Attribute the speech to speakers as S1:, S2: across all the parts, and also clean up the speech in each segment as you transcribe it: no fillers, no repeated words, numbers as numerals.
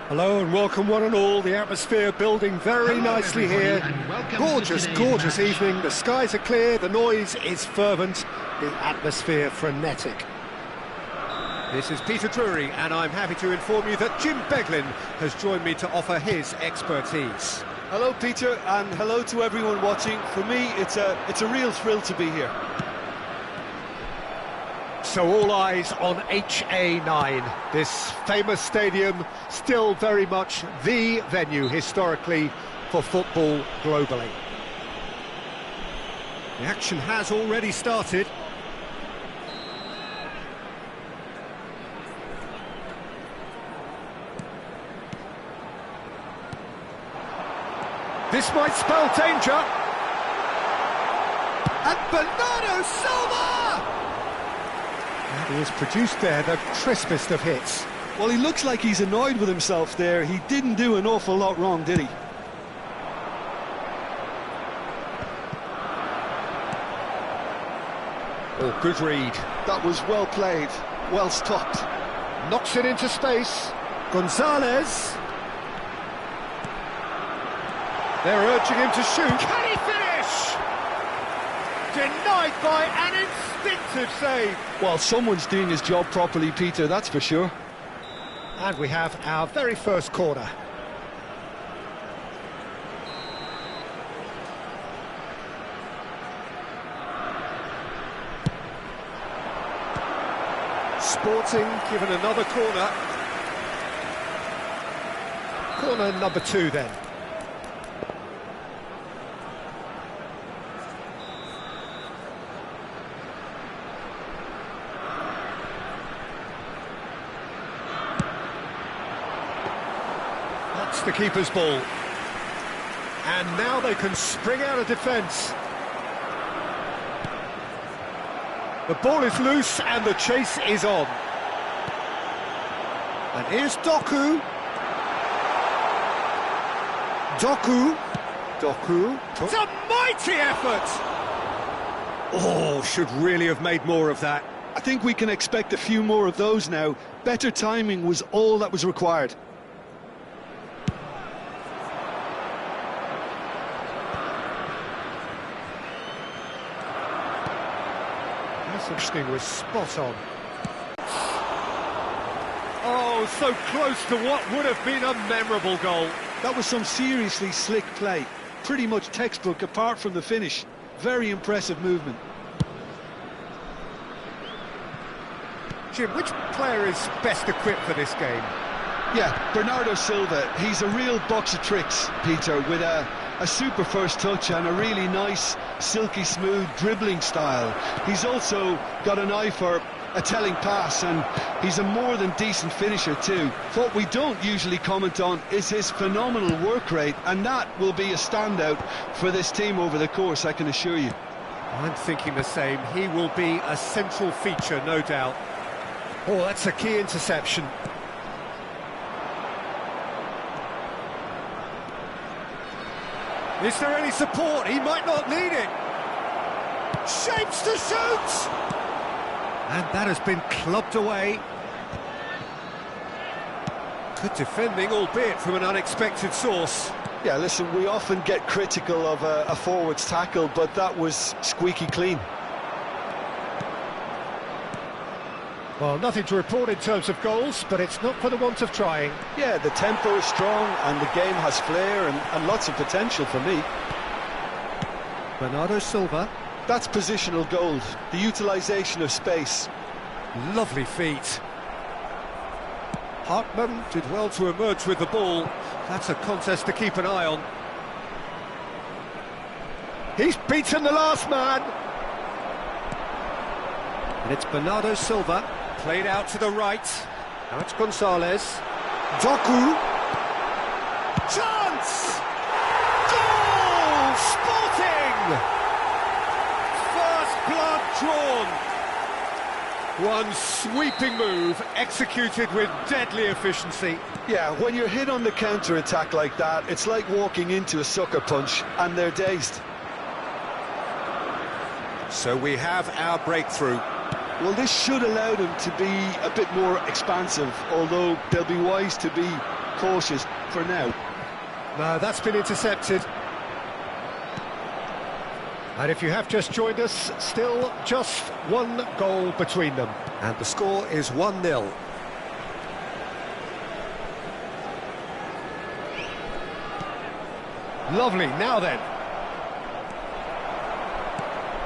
S1: Hello and welcome one and all. The atmosphere building very nicely here. Gorgeous evening. The skies are clear, the noise is fervent, the atmosphere frenetic. This is Peter Drury and I'm happy to inform you that Jim Beglin has joined me to offer his expertise.
S2: Hello Peter, and hello to everyone watching. For me, it's a real thrill to be here.
S1: So all eyes on HA9, this famous stadium, still very much the venue historically for football globally. The action has already started. This might spell danger. And Bernardo Silva! He has produced there the crispest of hits.
S2: Well, he looks like he's annoyed with himself there. He didn't do an awful lot wrong, did he?
S1: Oh, good read.
S2: That was well played, well stopped.
S1: Knocks it into space. Gonzalez. They're urging him to shoot. Can he finish? Denied by an instinctive save.
S2: Well, someone's doing his job properly, Peter, that's for sure.
S1: And we have our very first corner. Sporting given another corner. Corner number 2 then. That's the keeper's ball. And now they can spring out of defence. The ball is loose and the chase is on. And here's Doku. Doku. It's a mighty effort! Oh, should really have made more of that.
S2: I think we can expect a few more of those now. Better timing was all that was required.
S1: Messerschmidt was spot on. Oh, so close to what would have been a memorable goal.
S2: That was some seriously slick play. Pretty much textbook apart from the finish. Very impressive movement.
S1: Jim, which player is best equipped for this game?
S2: Yeah, Bernardo Silva. He's a real box of tricks, Peter, with a super first touch and a really nice, silky smooth dribbling style. He's also got an eye for a telling pass, and he's a more than decent finisher too. What we don't usually comment on is his phenomenal work rate, and that will be a standout for this team over the course, I can assure you.
S1: I'm thinking the same. He will be a central feature, no doubt. Oh, that's a key interception. Is there any support? He might not need it. Shapes to shoot! And that has been clubbed away. Good defending, albeit from an unexpected source.
S2: Yeah, listen, we often get critical of a forward's tackle, but that was squeaky clean.
S1: Well, nothing to report in terms of goals, but it's not for the want of trying.
S2: Yeah, the tempo is strong and the game has flair and lots of potential for me.
S1: Bernardo Silva.
S2: That's positional gold, the utilisation of space.
S1: Lovely feet. Hartmann did well to emerge with the ball. That's a contest to keep an eye on. He's beaten the last man. And it's Bernardo Silva. Played out to the right. Now it's Gonzalez. Doku. Chance! Goal! Sporting! First blood drawn. One sweeping move, executed with deadly efficiency.
S2: Yeah, when you're hit on the counter-attack like that, it's like walking into a sucker punch, and they're dazed.
S1: So we have our breakthrough.
S2: Well, this should allow them to be a bit more expansive, although they'll be wise to be cautious for now.
S1: No, that's been intercepted. And if you have just joined us, still just one goal between them. And the score is 1-0. Lovely, now then.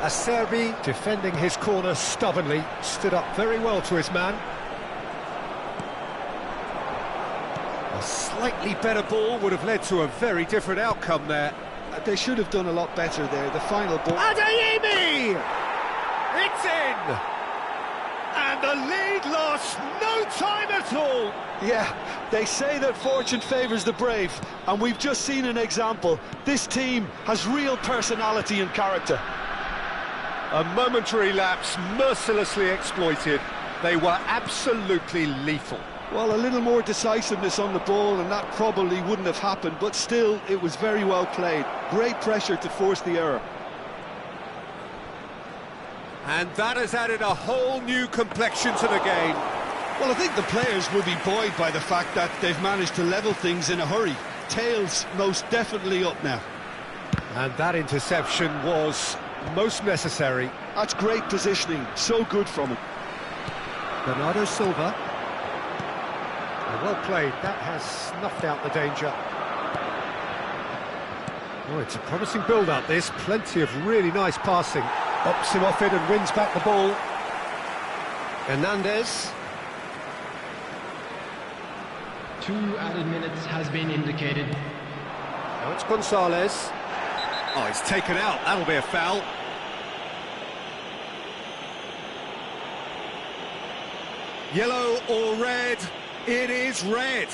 S1: Acerbi defending his corner stubbornly, stood up very well to his man. A slightly better ball would have led to a very different outcome there.
S2: They should have done a lot better there. The final ball...
S1: Adeyemi! It's in! And the lead lost no time at all!
S2: Yeah, they say that fortune favours the brave, and we've just seen an example. This team has real personality and character.
S1: A momentary lapse mercilessly exploited. They were absolutely lethal.
S2: Well, a little more decisiveness on the ball and that probably wouldn't have happened, but still, it was very well played. Great pressure to force the error.
S1: And that has added a whole new complexion to the game.
S2: Well, I think the players will be buoyed by the fact that they've managed to level things in a hurry. Tails most definitely up now.
S1: And that interception was most necessary.
S2: That's great positioning, so good from him.
S1: Bernardo Silva. Well played, that has snuffed out the danger. Oh, it's a promising build-up this, plenty of really nice passing. Bops him off it and wins back the ball. Hernandez.
S3: 2 added minutes has been indicated.
S1: Now it's Gonzalez. Oh, he's taken out, that'll be a foul. Yellow or red? It is red.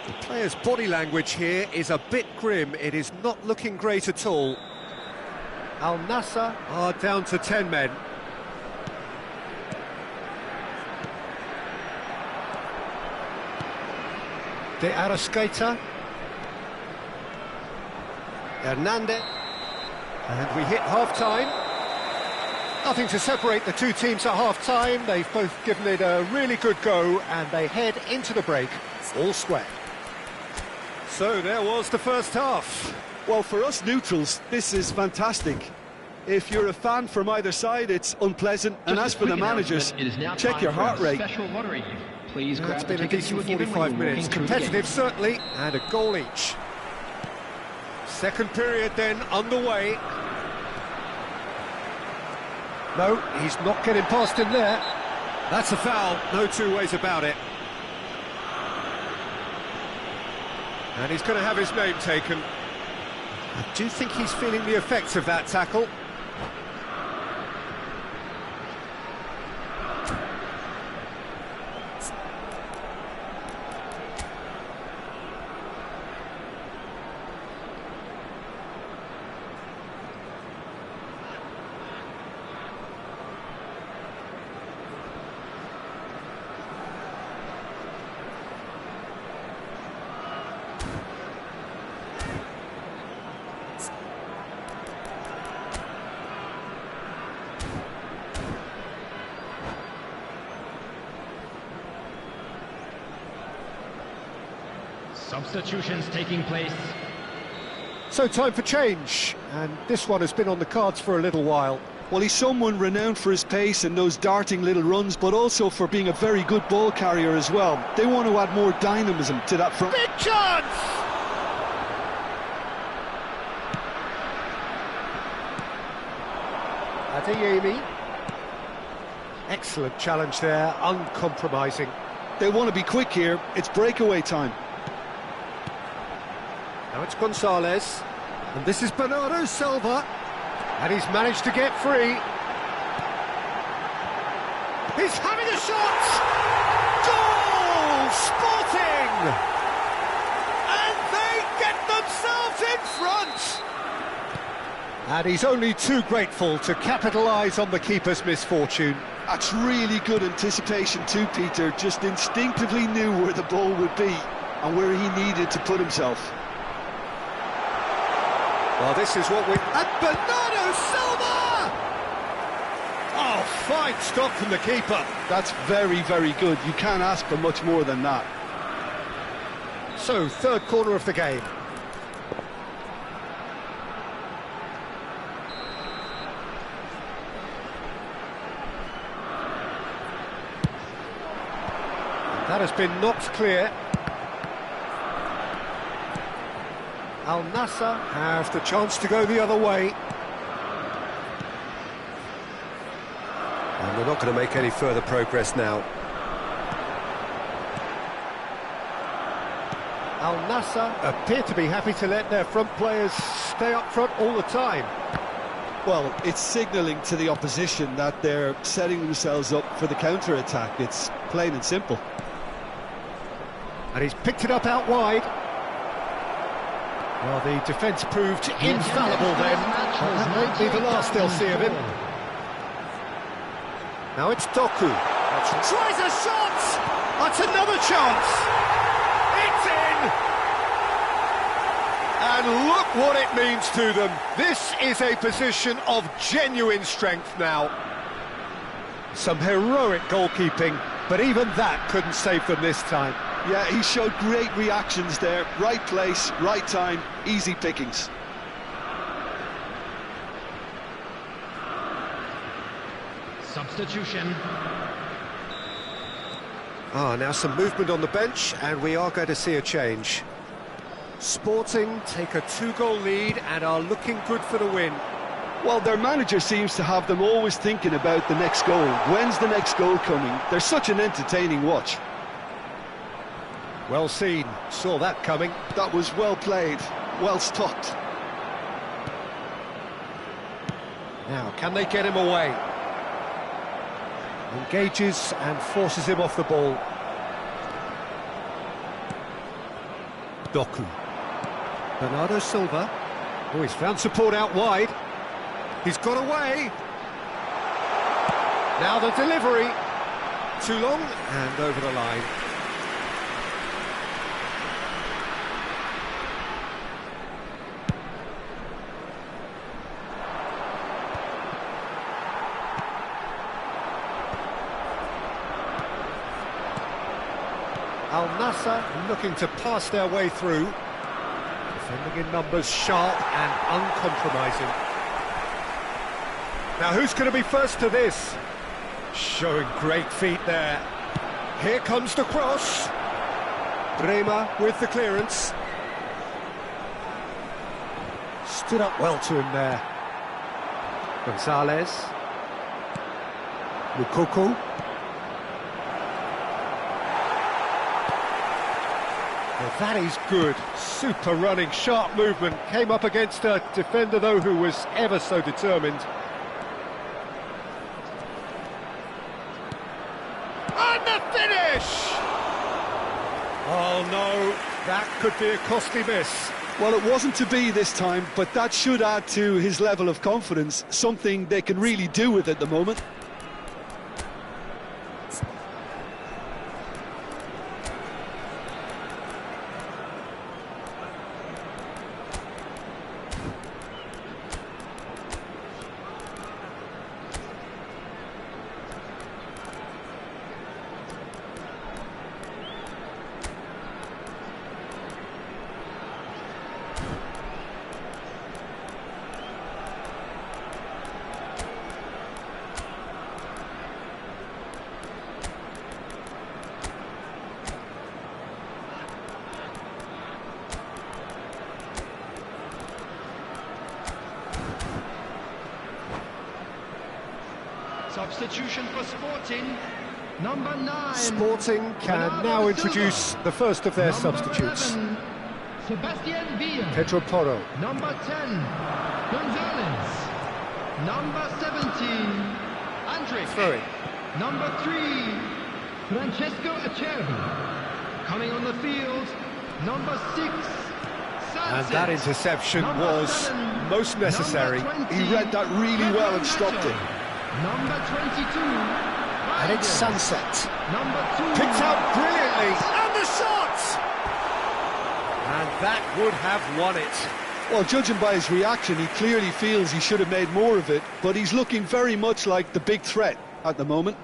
S1: The player's body language here is a bit grim. It is not looking great at all. Al Nassr are down to 10 men. De Arrascaeta. Hernandez. And we hit half-time. Nothing to separate the two teams at half-time. They've both given it a really good go, and they head into the break all square. So there was the first half.
S2: Well, for us neutrals, this is fantastic. If you're a fan from either side, it's unpleasant. And as for the managers, check your heart rate.
S3: Please grab
S1: it's been a decent 45 minutes. Competitive, certainly, and a goal each. Second period then underway. No, he's not getting past him there. That's a foul, no two ways about it. And he's going to have his name taken. I do think he's feeling the effects of that tackle.
S3: Substitutions taking place.
S1: So time for change, and this one has been on the cards for a little while.
S2: Well, he's someone renowned for his pace and those darting little runs, but also for being a very good ball carrier as well. They want to add more dynamism to that front.
S1: Big chance! Adeyemi. Excellent challenge there, uncompromising.
S2: They want to be quick here, it's breakaway time.
S1: Now it's Gonzalez, and this is Bernardo Silva, and he's managed to get free. He's having a shot! Goal! Sporting! And they get themselves in front! And he's only too grateful to capitalise on the keeper's misfortune.
S2: That's really good anticipation too, Peter. Just instinctively knew where the ball would be and where he needed to put himself.
S1: Well, this is what we... And Bernardo Silva! Oh, fine stop from the keeper.
S2: That's very, very good. You can't ask for much more than that.
S1: So, third corner of the game. That has been knocked clear. Al Nassr have the chance to go the other way. And they're not going to make any further progress now. Al Nassr appear to be happy to let their front players stay up front all the time.
S2: Well, it's signalling to the opposition that they're setting themselves up for the counter-attack. It's plain and simple.
S1: And he's picked it up out wide. Well, the defence proved infallible then. That won't be the last they'll see of him. Now it's Doku. Tries a shot! That's another chance! It's in! And look what it means to them. This is a position of genuine strength now. Some heroic goalkeeping, but even that couldn't save them this time.
S2: Yeah, he showed great reactions there. Right place, right time, easy pickings.
S3: Substitution.
S1: Now some movement on the bench, and we are going to see a change. Sporting take a 2-goal lead and are looking good for the win.
S2: Well, their manager seems to have them always thinking about the next goal. When's the next goal coming? They're such an entertaining watch.
S1: Well seen, saw that coming.
S2: That was well played, well stopped.
S1: Now, can they get him away? Engages and forces him off the ball. Doku. Bernardo Silva. Oh, he's found support out wide. He's got away. Now the delivery. Too long and over the line. Al Nassr looking to pass their way through. Defending in numbers, sharp and uncompromising. Now who's going to be first to this? Showing great feet there. Here comes the cross. Bremer with the clearance. Stood up well to him there. Gonzalez. Lukaku. Well, that is good. Super running, sharp movement. Came up against a defender, though, who was ever so determined. And the finish! Oh, no, that could be a costly miss.
S2: Well, it wasn't to be this time, but that should add to his level of confidence, something they can really do with at the moment.
S3: Substitution for Sporting, number 9.
S1: Sporting can now introduce the first of their
S3: Number
S1: substitutes.
S3: 11, Sebastian Villa.
S1: Pedro Porro.
S3: Number 10, Gonzalez. Number 17, Andrik.
S1: Throwing.
S3: Number 3, Francesco Acerbi. Coming on the field, number 6,
S1: And that interception
S3: Number
S1: was
S3: 7,
S1: most necessary.
S3: number 20,
S2: He read that really well and stopped it.
S3: Number 22,
S1: And it's Sunset.
S3: Number 2,
S1: Picked out brilliantly. And the shot! And that would have won it.
S2: Well, judging by his reaction, he clearly feels he should have made more of it, but he's looking very much like the big threat at the moment.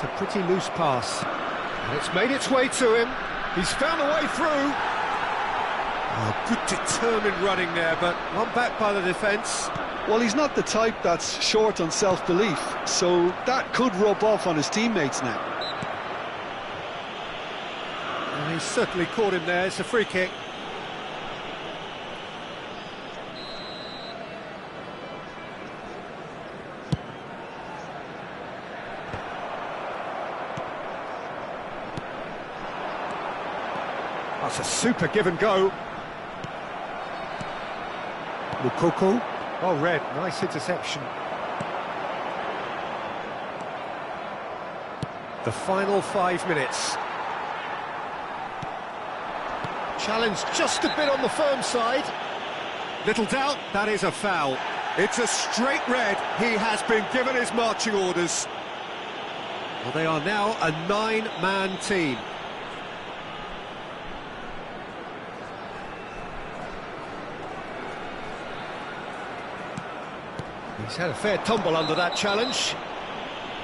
S1: a pretty loose pass. And it's made its way to him. He's found a way through. Oh, good determined running there, but one back by the defence.
S2: Well, he's not the type that's short on self-belief, so that could rub off on his teammates now.
S1: And he's certainly caught him there. It's a free kick. That's a super give and go. Lukaku. Oh, Red, nice interception. The final 5 minutes. Challenge just a bit on the firm side. Little doubt, that is a foul. It's a straight red. He has been given his marching orders. Well, they are now a 9-man team. He's had a fair tumble under that challenge.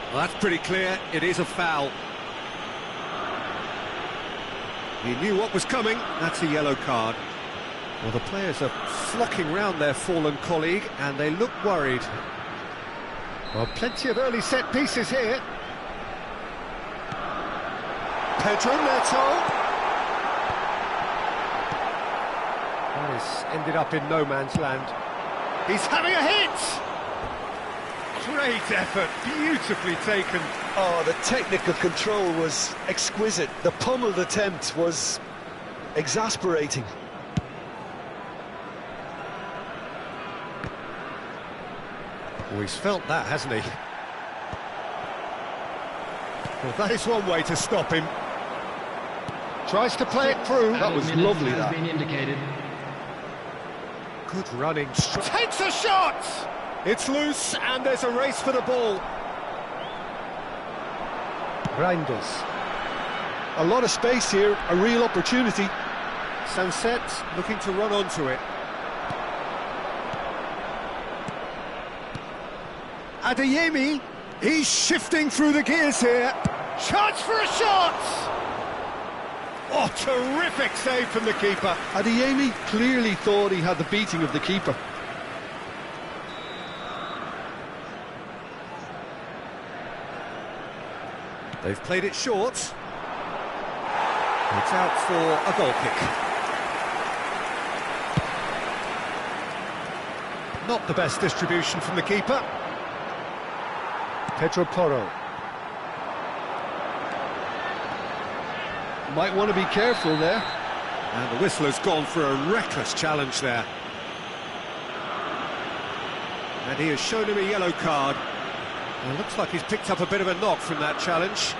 S1: Well, that's pretty clear, it is a foul. He knew what was coming, that's a yellow card. Well, the players are flocking round their fallen colleague, and they look worried. Well, plenty of early set pieces here. Pedro Neto. That has ended up in no man's land. He's having a hit! Great effort, beautifully taken.
S2: Oh, the technical control was exquisite. The pummeled attempt was exasperating.
S1: Oh, he's felt that, hasn't he? Well, that is one way to stop him. Tries to play it through.
S2: That was lovely,
S3: has
S2: that.
S3: been indicated.
S1: Good running. Takes a shot! It's loose, and there's a race for the ball. Reinders.
S2: A lot of space here, a real opportunity.
S1: Sunset looking to run onto it. Adeyemi, he's shifting through the gears here. Chance for a shot! Oh, terrific save from the keeper.
S2: Adeyemi clearly thought he had the beating of the keeper.
S1: They've played it short. It's out for a goal kick. Not the best distribution from the keeper. Pedro Porro.
S2: Might want to be careful there.
S1: And the whistle has gone for a reckless challenge there. And he has shown him a yellow card. It looks like he's picked up a bit of a knock from that challenge.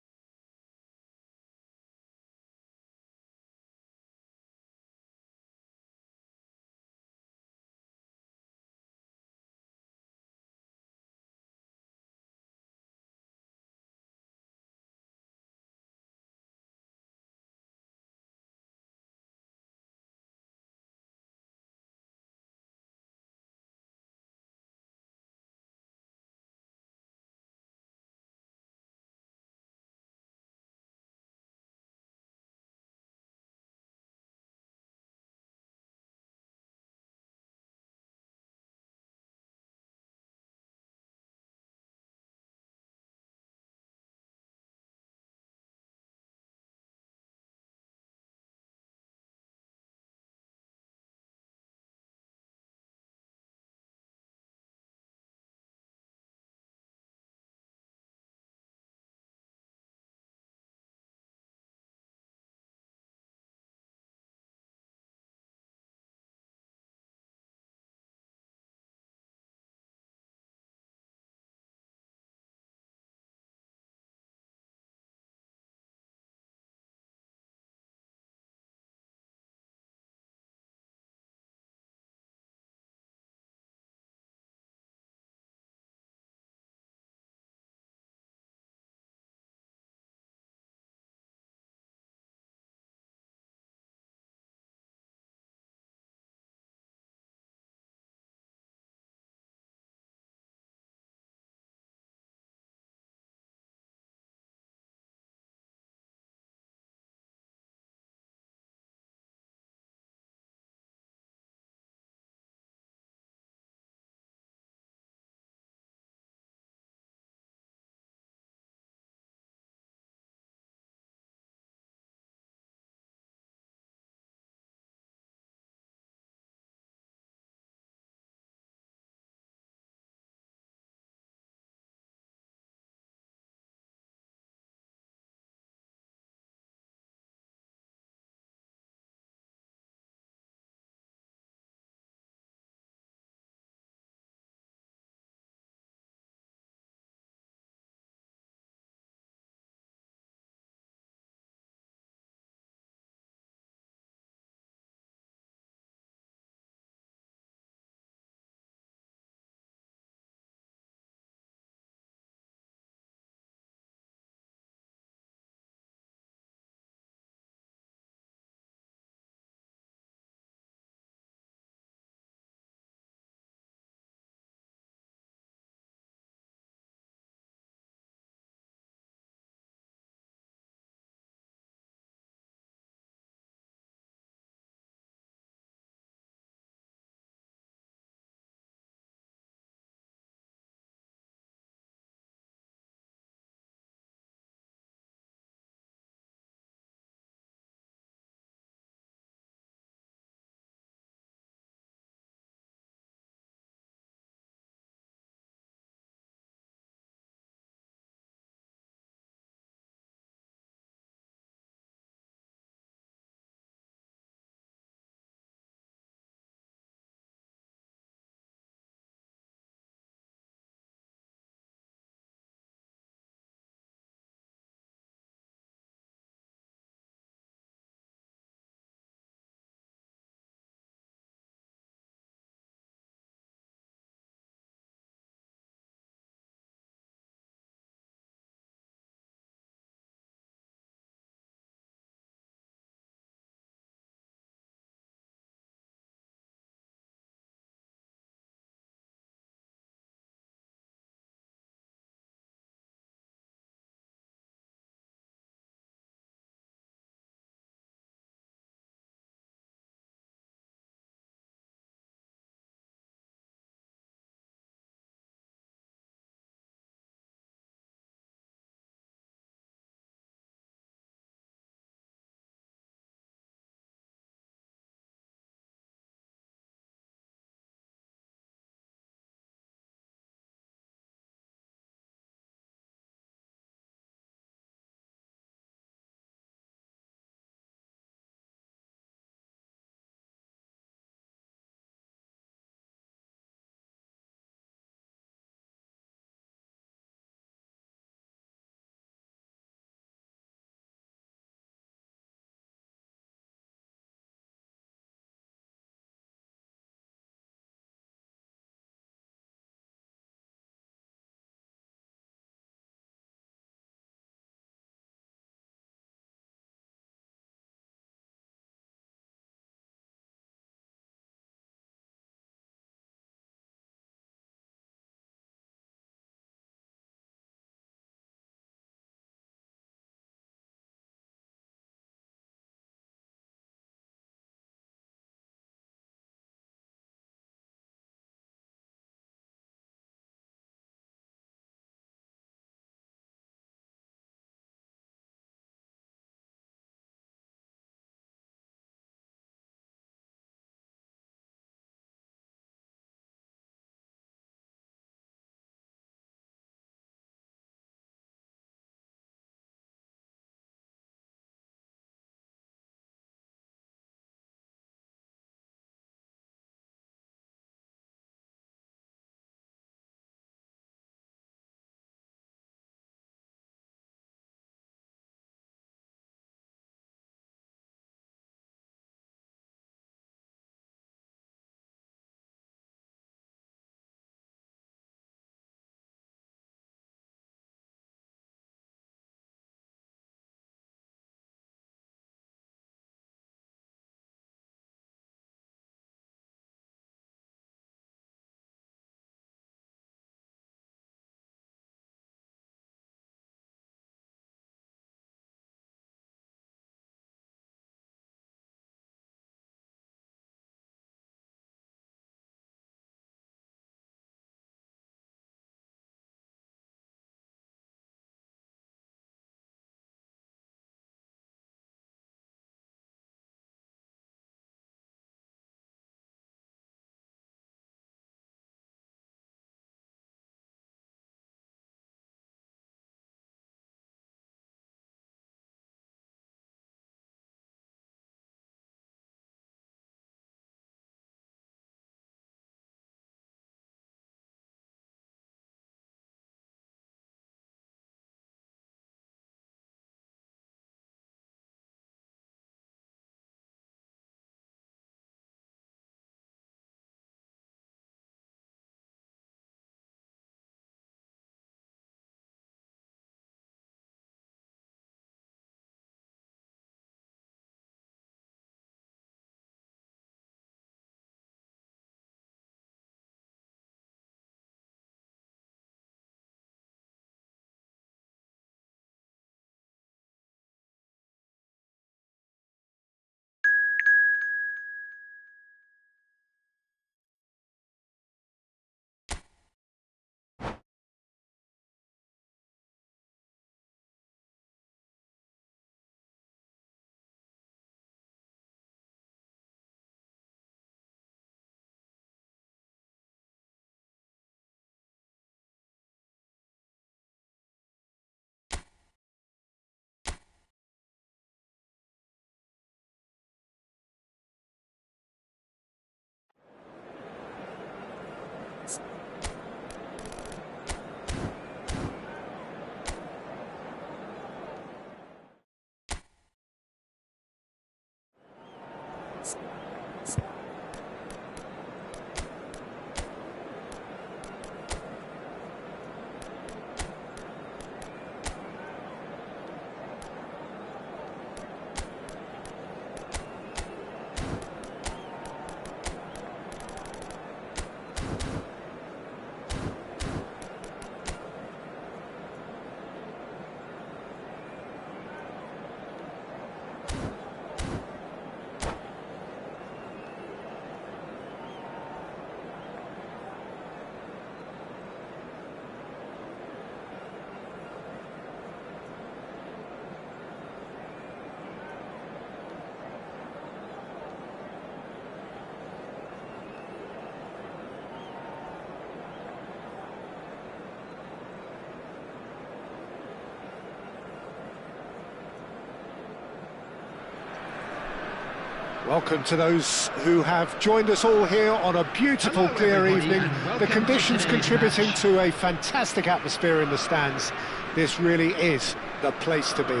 S1: Welcome to those who have joined us all here on a beautiful, clear evening. The conditions contributing to a fantastic atmosphere in the stands. This really is the place to be.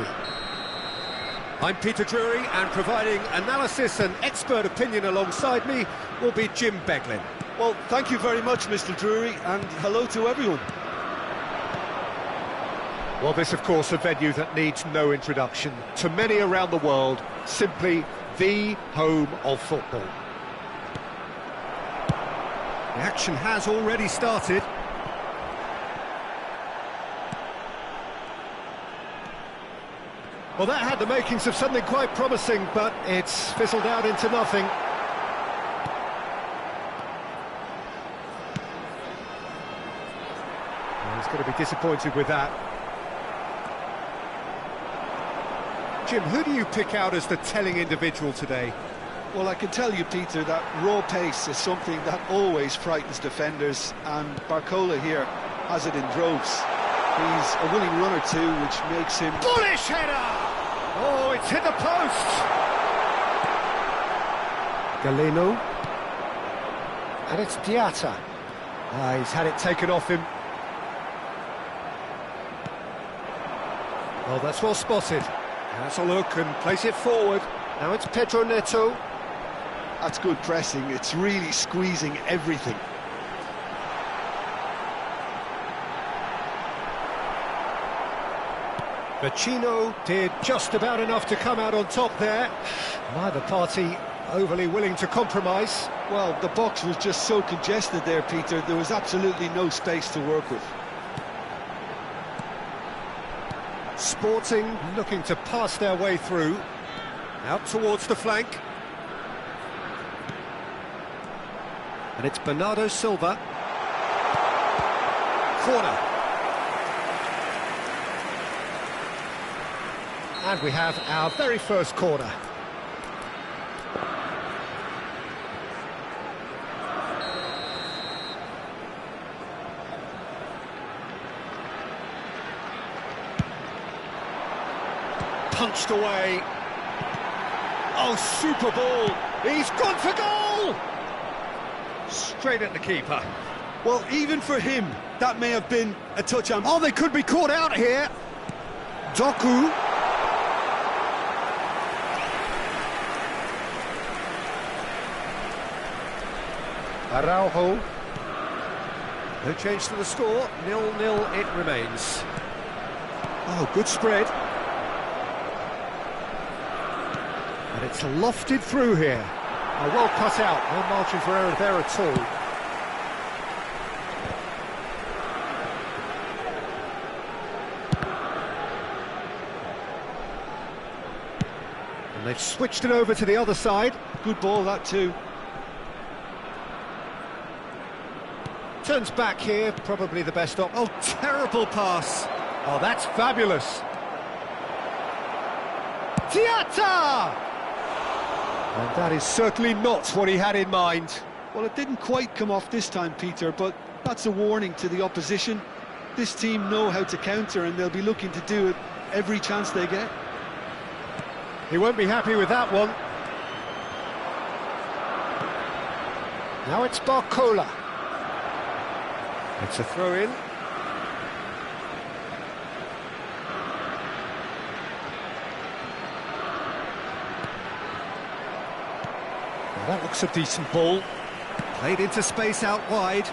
S1: I'm Peter Drury, and providing analysis and expert opinion alongside me will be Jim Beglin.
S2: Well, thank you very much, Mr. Drury, and hello to everyone.
S1: Well, this, of course, a venue that needs no introduction. To many around the world, simply the home of football. The action has already started. Well, that had the makings of something quite promising, but it's fizzled out into nothing. Well, he's going to be disappointed with that. Jim, who do you pick out as the telling individual today?
S2: Well, I can tell you, Peter, that raw pace is something that always frightens defenders, and Barcola here has it in droves. He's a willing runner too, which makes him...
S1: Bullish header! Oh, it's hit the post! Galeno. And it's Diatta. He's had it taken off him. Oh, that's well spotted. Has a look and place it forward. Now it's Pedro Neto.
S2: That's good pressing. It's really squeezing everything.
S1: Vecino did just about enough to come out on top there. Neither party overly willing to compromise.
S2: Well, the box was just so congested there, Peter. There was absolutely no space to work with.
S1: Sporting looking to pass their way through. Out towards the flank. And it's Bernardo Silva. Corner. And we have our very first corner. Punched away. Oh, super ball. He's gone for goal! Straight at the keeper.
S2: Well, even for him, that may have been a touch on...
S1: Oh, they could be caught out here. Doku. Araujo. No change to the score. 0-0 it remains. Oh, good spread. And it's lofted through here. Oh, well cut out. No margin for error there at all. And they've switched it over to the other side.
S2: Good ball, that too.
S1: Turns back here, probably the best op. Oh, terrible pass. Oh, that's fabulous. Diatta! And that is certainly not what he had in mind.
S2: Well, it didn't quite come off this time, Peter, but that's a warning to the opposition. This team know how to counter, and they'll be looking to do it every chance they get.
S1: He won't be happy with that one. Now it's Barcola. It's a throw-in. Well, that looks a decent ball. Played into space out wide.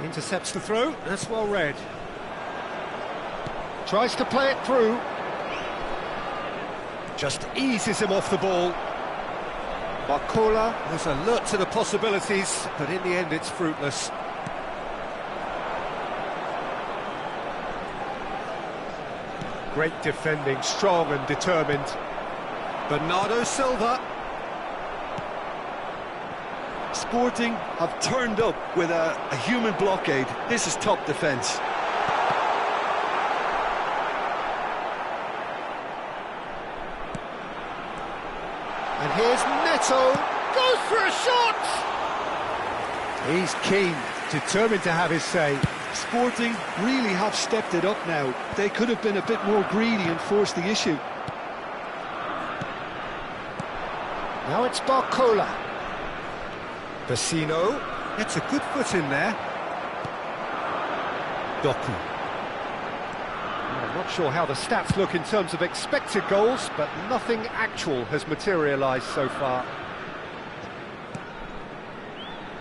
S1: Intercepts the throw. That's well read. Tries to play it through. Just eases him off the ball. Barcola was alert to the possibilities, but in the end it's fruitless. Great defending, strong and determined. Bernardo Silva.
S2: Sporting have turned up with a human blockade. This is top defence.
S1: And here's Neto, goes for a shot! He's keen, determined to have his say.
S2: Sporting really have stepped it up now. They could have been a bit more greedy and forced the issue.
S1: Now it's Barcola. Vecino gets a good foot in there. Doku. I'm not sure how the stats look in terms of expected goals, but nothing actual has materialised so far.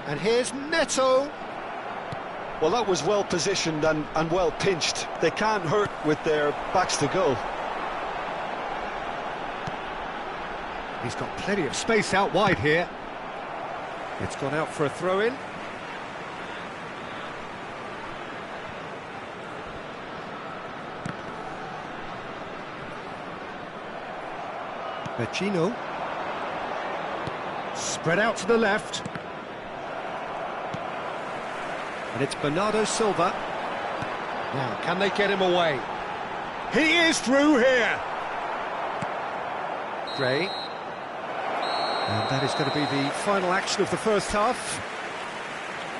S1: And here's Neto.
S2: Well, that was well positioned and well pinched. They can't hurt with their backs to goal.
S1: He's got plenty of space out wide here. It's gone out for a throw-in. Vecino. Spread out to the left. And it's Bernardo Silva. Now, can they get him away? He is through here! Gray. And that is going to be the final action of the first half.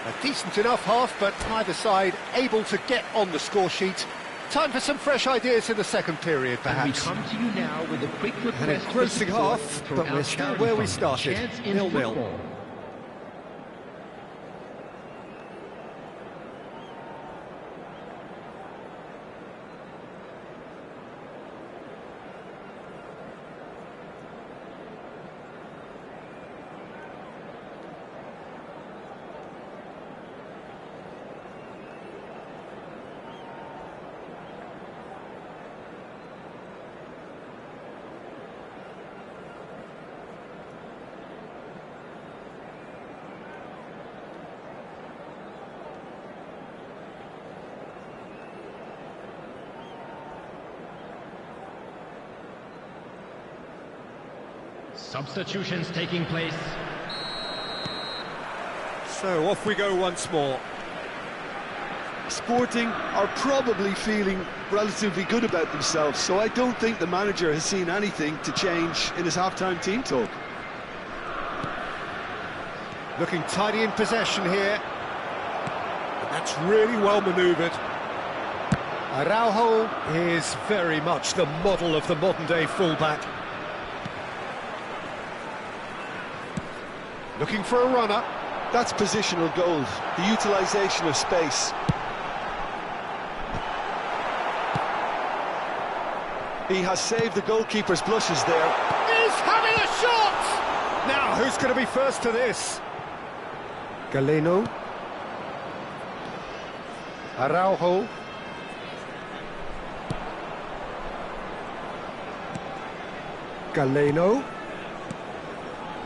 S1: A decent enough half, but neither side able to get on the score sheet. Time for some fresh ideas in the second period, perhaps.
S3: And we come to you now with a quick request.
S1: An engrossing half, but we're still where we started, 0-0.
S3: Substitutions taking place.
S1: So off we go once more.
S2: Sporting are probably feeling relatively good about themselves, so I don't think the manager has seen anything to change in his half-time team talk.
S1: Looking tidy in possession here. And that's really well manoeuvred. Araujo is very much the model of the modern-day fullback. Looking for a runner.
S2: That's positional gold, the utilisation of space. He has saved the goalkeeper's blushes there.
S1: He's having a shot! Now, who's going to be first to this? Galeno. Araujo. Galeno.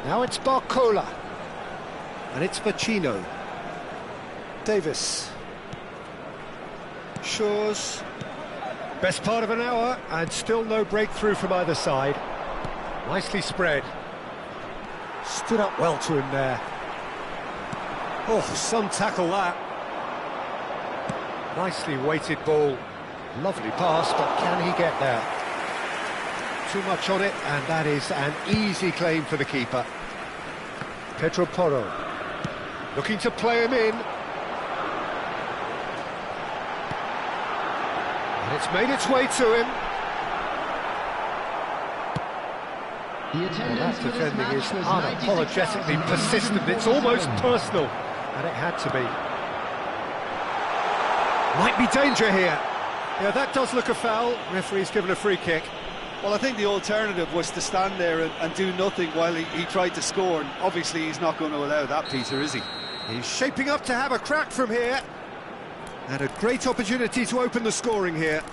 S1: Now it's Barcola. And it's Vecino. Davis. Shaw's. Best part of an hour, and still no breakthrough from either side. Nicely spread. Stood up well to him there. Oh, some tackle that. Nicely weighted ball. Lovely pass, but can he get there? Too much on it, and that is an easy claim for the keeper. Pedro Porro. Looking to play him in. And it's made its way to him. Well, that defending is unapologetically persistent. It's almost personal. And it had to be. Might be danger here. Yeah, that does look a foul. Referee's given a free kick.
S2: Well, I think the alternative was to stand there and do nothing while he tried to score, and obviously he's not going to allow that, Peter, is he?
S1: He's shaping up to have a crack from here. And a great opportunity to open the scoring here.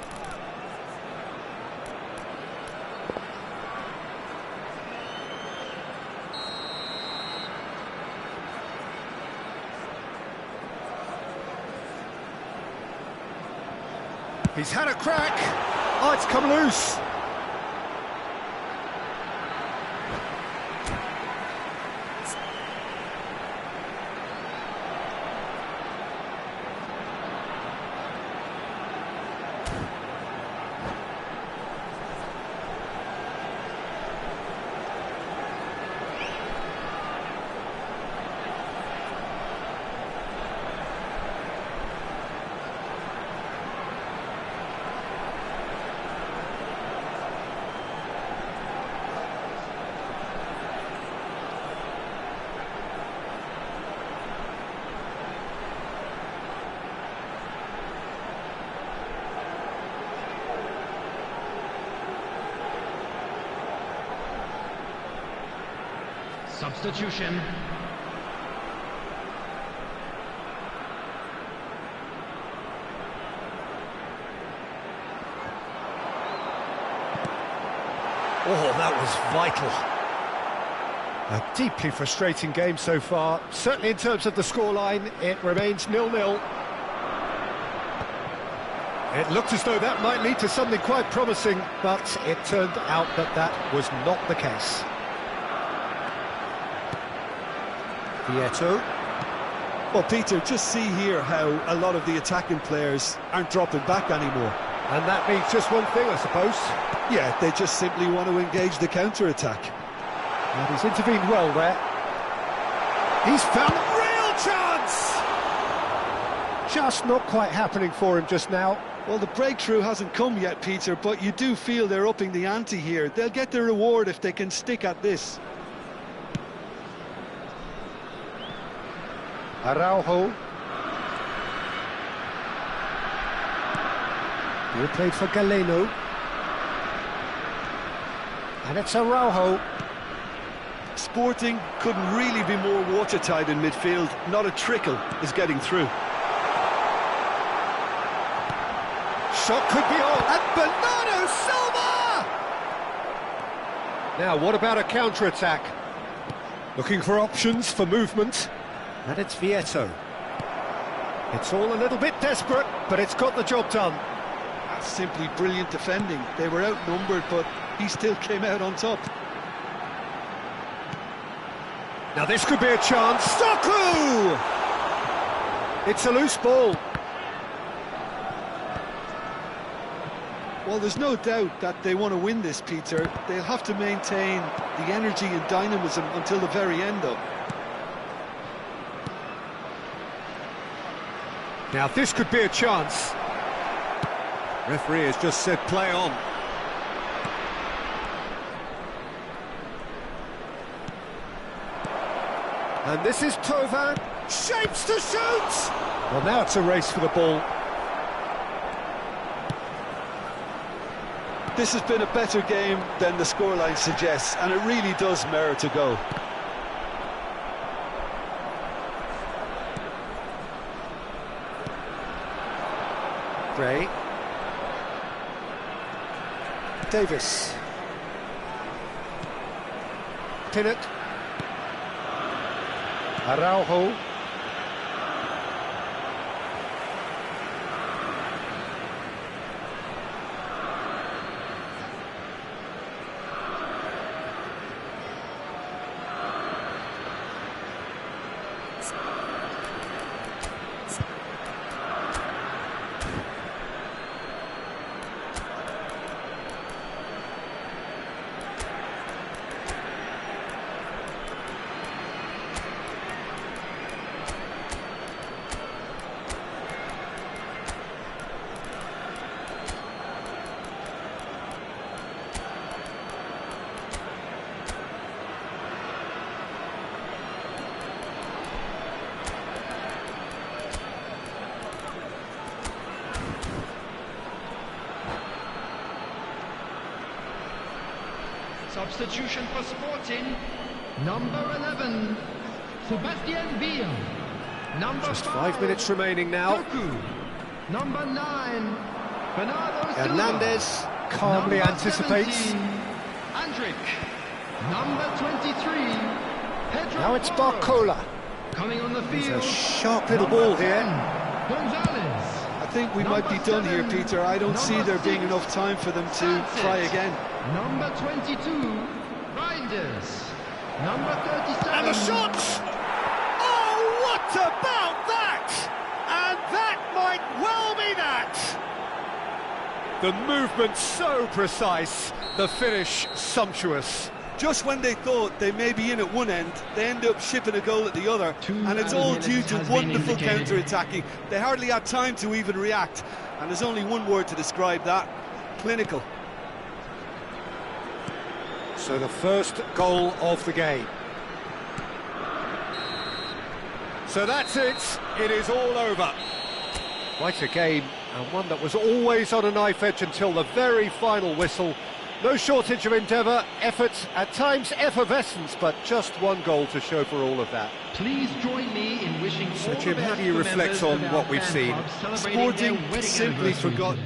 S1: He's had a crack. Oh, it's come loose.
S3: Substitution.
S1: Oh, that was vital. A deeply frustrating game so far. Certainly in terms of the scoreline, it remains 0-0. It looked as though that might lead to something quite promising, but it turned out that that was not the case. Vietto.
S2: Well, Peter, just see here how a lot of the attacking players aren't dropping back anymore.
S1: And that means just one thing, I suppose.
S2: Yeah, they just simply want to engage the counter-attack.
S1: And he's intervened well there. He's found a real chance! Just not quite happening for him just now.
S2: Well, the breakthrough hasn't come yet, Peter, but you do feel they're upping the ante here. They'll get their reward if they can stick at this.
S1: Araujo. He played for Galeno. And it's Araujo.
S2: Sporting couldn't really be more watertight in midfield. Not a trickle is getting through.
S1: Shot could be on. And Bernardo Silva! Now, what about a counter-attack? Looking for options for movement. And it's Vietto. It's all a little bit desperate, but it's got the job done.
S2: That's simply brilliant defending. They were outnumbered, but he still came out on top.
S1: Now this could be a chance. Doku! It's a loose ball.
S2: Well, there's no doubt that they want to win this, Peter. They'll have to maintain the energy and dynamism until the very end, though.
S1: Now this could be a chance. Referee has just said play on. And this is Thauvin. Shapes to shoot! Well, now it's a race for the ball.
S2: This has been a better game than the scoreline suggests, and it really does merit a go.
S1: Gray. Davis. Pinnock. Araujo.
S3: Substitution for Sporting. Number 11, Sebastian Villa. Number
S1: Just
S3: 5
S1: minutes remaining now.
S3: Doku. Number 9, Bernardo Silva.
S1: Hernandez calmly
S3: Number
S1: anticipates.
S3: 17, Andric. Number 23, Pedro
S1: Now it's
S3: Porro.
S1: Barcola.
S3: Coming on the field.
S1: It's a sharp little ball here.
S3: Gonzalez.
S2: I think we might be done here, Peter. I don't see there being enough time for them to try again.
S3: Number 22, Reinders. Number 37.
S1: And the shot! Oh, what about that? And that might well be that. The movement so precise, the finish sumptuous.
S2: Just when they thought they may be in at one end, they end up shipping a goal at the other, and it's all due to wonderful counter-attacking. They hardly had time to even react, and there's only one word to describe that: clinical.
S1: So the first goal of the game. So that's it, it is all over. Quite a game, and one that was always on a knife edge until the very final whistle. No shortage of endeavour, effort, at times effervescence, but just one goal to show for all of that.
S3: Please join me in wishing all
S4: So,
S3: the
S4: Jim, how
S3: best
S4: do you
S3: to
S4: reflect
S3: members
S4: on
S3: of
S4: what
S3: our
S4: we've
S3: fan
S4: seen?
S3: club celebrating
S2: Sporting
S3: their wedding
S2: simply
S3: anniversary.
S2: forgot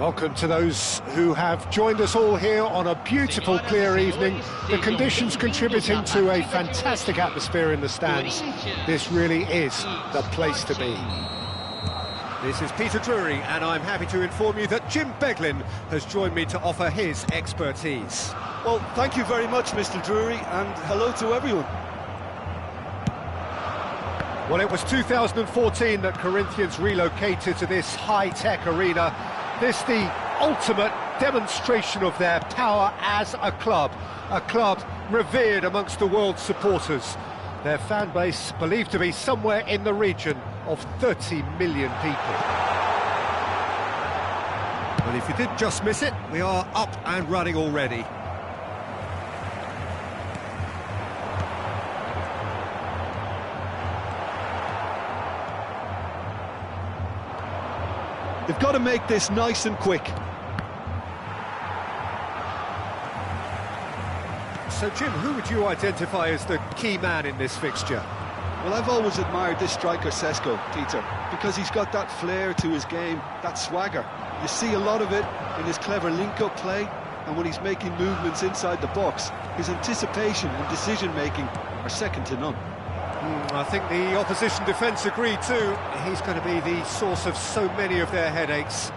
S1: Welcome to those who have joined us all here on a beautiful, clear evening. The conditions contributing to a fantastic atmosphere in the stands. This really is the place to be. This is Peter Drury, and I'm happy to inform you that Jim Beglin has joined me to offer his expertise.
S2: Well, thank you very much, Mr. Drury, and hello to everyone.
S1: Well, it was 2014 that Corinthians relocated to this high-tech arena. This the ultimate demonstration of their power as a club revered amongst the world's supporters. Their fan base believed to be somewhere in the region of 30 million people. Well, if you did just miss it, we are up and running already.
S2: They've got to make this nice and quick.
S1: So, Jim, who would you identify as the key man in this fixture?
S2: Well, I've always admired this striker, Šeško, Peter, because he's got that flair to his game, that swagger. You see a lot of it in his clever link-up play, and when he's making movements inside the box, his anticipation and decision-making are second to none.
S1: I think the opposition defence agree too. He's going to be the source of so many of their headaches.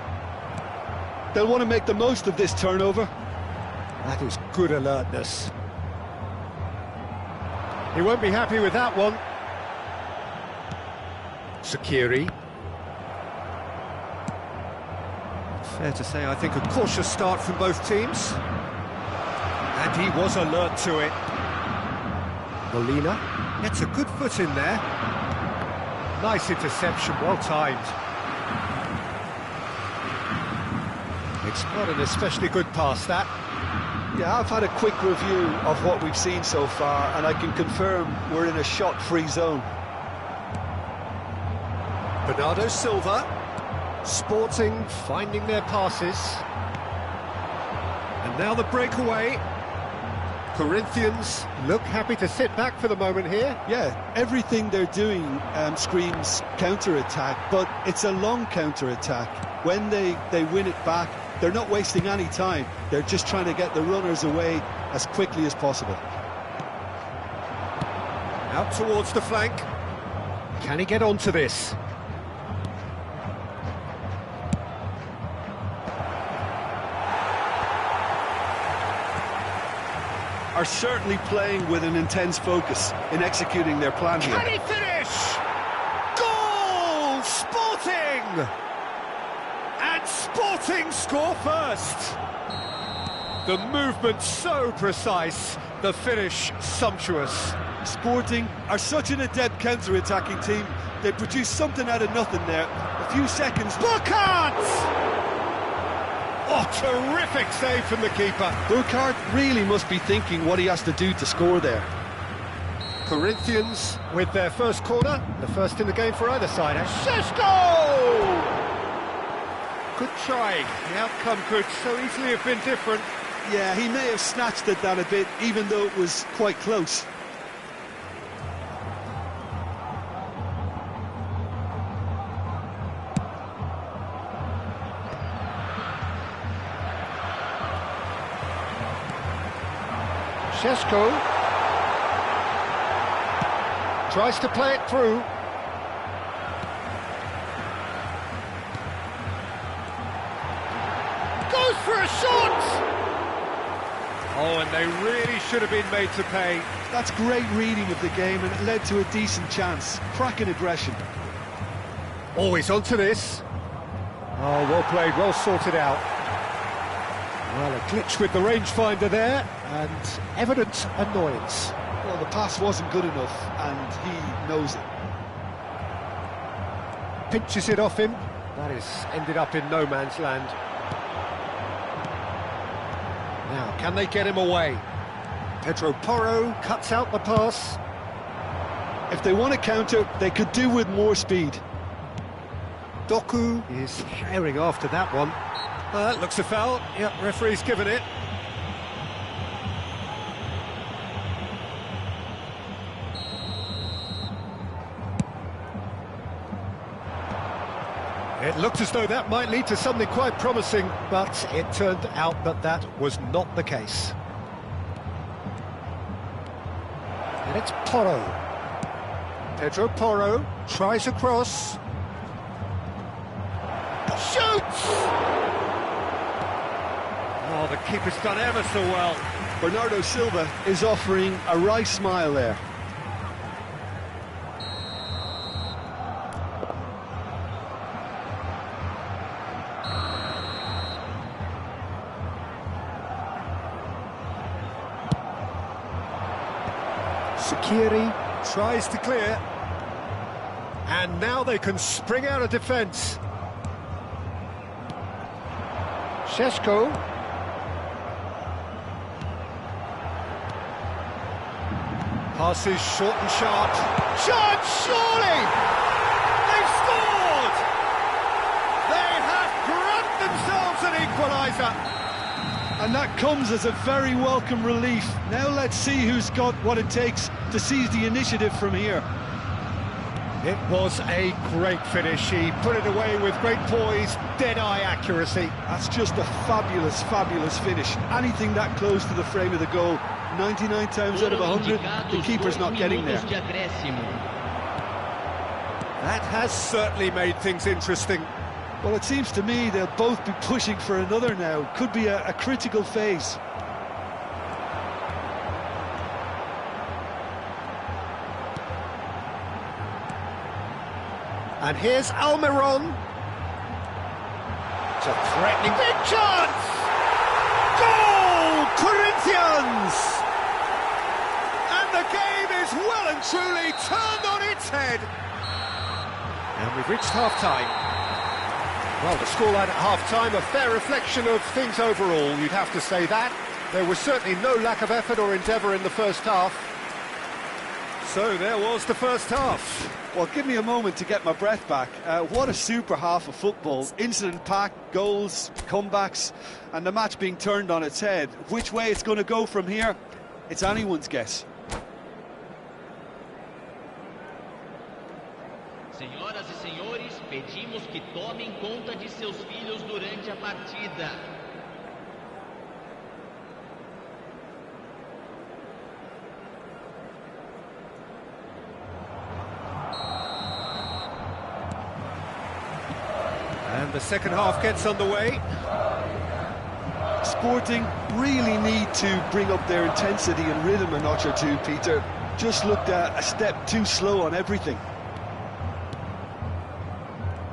S2: They'll want to make the most of this turnover.
S1: That is good alertness. He won't be happy with that one. Shaqiri. Fair to say, I think, a cautious start from both teams. And he was alert to it. Molina gets a good foot in there. Nice interception, well timed. It's not an especially good pass, that.
S2: Yeah, I've had a quick review of what we've seen so far, and I can confirm we're in a shot-free zone.
S1: Bernardo Silva, Sporting finding their passes. And now the breakaway. Corinthians look happy to sit back for the moment here.
S2: Yeah, everything they're doing screams counter-attack, but it's a long counter-attack. When they win it back, they're not wasting any time. They're just trying to get the runners away as quickly as possible.
S1: Out towards the flank. Can he get onto this?
S2: Are certainly playing with an intense focus in executing their plan here.
S1: Can he finish? Goal! Sporting! And Sporting score first. The movement so precise, the finish sumptuous.
S2: Sporting are such an adept counter-attacking team. They produce something out of nothing there. A few seconds.
S1: Burkhardt! Oh, terrific save from the keeper.
S2: Burkhardt really must be thinking what he has to do to score there.
S1: Corinthians with their first corner, the first in the game for either side. Šeško! Good try. The outcome could so easily have been different.
S2: Yeah, he may have snatched at that a bit, even though it was quite close.
S1: Šeško tries to play it through. Goes for a shot! Oh, and they really should have been made to pay.
S2: That's great reading of the game, and it led to a decent chance. Cracking aggression.
S1: Always onto this. Oh, well played, well sorted out. Well, a glitch with the rangefinder there, and evident annoyance.
S2: Well, the pass wasn't good enough, and he knows it.
S1: Pinches it off him. That has ended up in no man's land. Now, can they get him away? Pedro Porro cuts out the pass.
S2: If they want to counter, they could do with more speed.
S1: Doku is herring after that one. That looks a foul. Yep, referee's given it. It looked as though that might lead to something quite promising, but it turned out that that was not the case. And it's Porro. Pedro Porro tries a cross. Shoots! Oh, the keeper's done ever so well.
S2: Bernardo Silva is offering a wry smile there.
S1: Sakiri tries to clear, and now they can spring out of defence. Šeško. Passes short and sharp. Chance, surely! They've scored! They have grabbed themselves an equaliser.
S2: And that comes as a very welcome relief. Now let's see who's got what it takes to seize the initiative from here.
S1: It was a great finish. He put it away with great poise, dead-eye accuracy.
S2: That's just a fabulous, fabulous finish. Anything that close to the frame of the goal, 99 times out of 100, the keeper's not getting there.
S1: That has certainly made things interesting.
S2: Well, it seems to me they'll both be pushing for another now. Could be a critical phase.
S1: And here's Almiron. It's a threatening big chance! Goal! Corinthians! And the game is well and truly turned on its head. And we've reached half-time. Well, the scoreline at half-time, a fair reflection of things overall, you'd have to say that. There was certainly no lack of effort or endeavour in the first half. So there was the first half.
S2: Well, give me a moment to get my breath back. What a super half of football. Incident-packed, goals, comebacks, and the match being turned on its head. Which way it's going to go from here, it's anyone's guess.
S4: Senhoras e senhores, pedimos que tomem conta de seus filhos durante a partida.
S1: And the second half gets underway.
S2: Sporting really need to bring up their intensity and rhythm a notch or two, Peter. Just looked a step too slow on everything.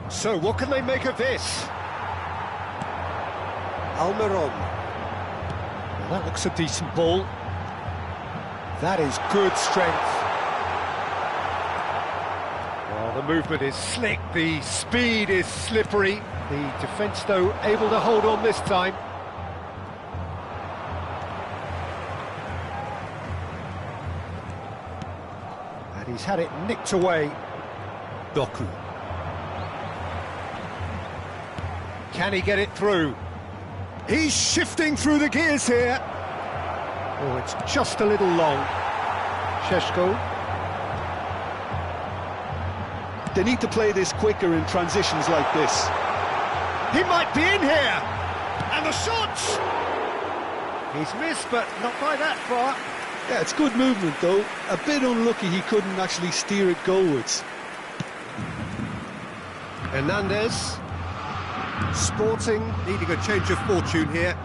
S1: So what can they make of this? Almiron. Well, that looks a decent ball. That is good strength. Well, the movement is slick, the speed is slippery. The defence, though, able to hold on this time. And he's had it nicked away. Doku. Can he get it through? He's shifting through the gears here. Oh, it's just a little long. Šeško.
S2: They need to play this quicker in transitions like this.
S1: He might be in here. And the shot! He's missed, but not by that far.
S2: Yeah, it's good movement, though. A bit unlucky he couldn't actually steer it goalwards.
S1: Hernandez. Sporting needing a change of fortune here.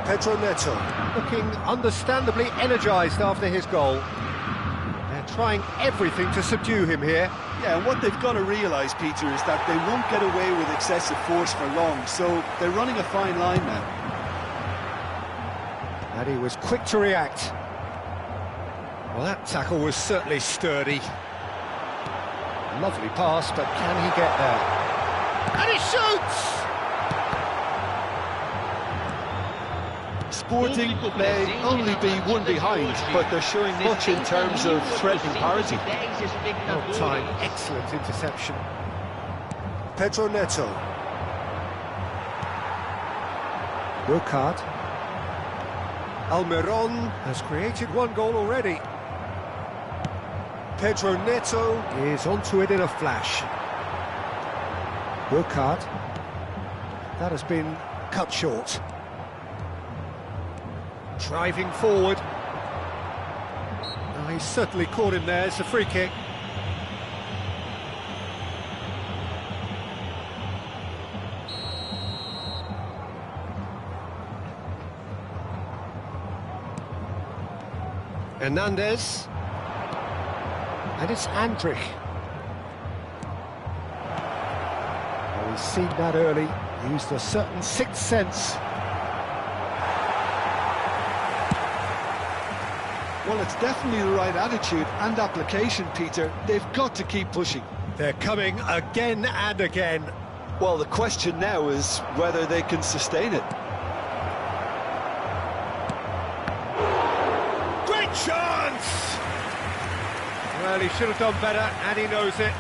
S1: Pedro Neto looking understandably energised after his goal. They're trying everything to subdue him here.
S2: Yeah, and what they've got to realise, Peter, is that they won't get away with excessive force for long, so they're running a fine line now.
S1: And he was quick to react. Well, that tackle was certainly sturdy. Lovely pass, but can he get there? And he shoots!
S2: Sporting may only be one behind, but they're showing much in terms of threatening parity.
S1: Well timed, excellent interception. Pedro Neto. Burkhardt. Almiron has created one goal already. Pedro Neto is onto it in a flash. Burkhardt. That has been cut short. Driving forward. Oh, he's certainly caught him there. It's a free kick. Hernandez. And it's Andrich. Oh, he's seen that early. Used a certain sixth sense.
S2: Well, it's definitely the right attitude and application, Peter. They've got to keep pushing.
S1: They're coming again and again.
S2: Well, the question now is whether they can sustain it.
S1: Great chance! Well, he should have done better, and he knows it.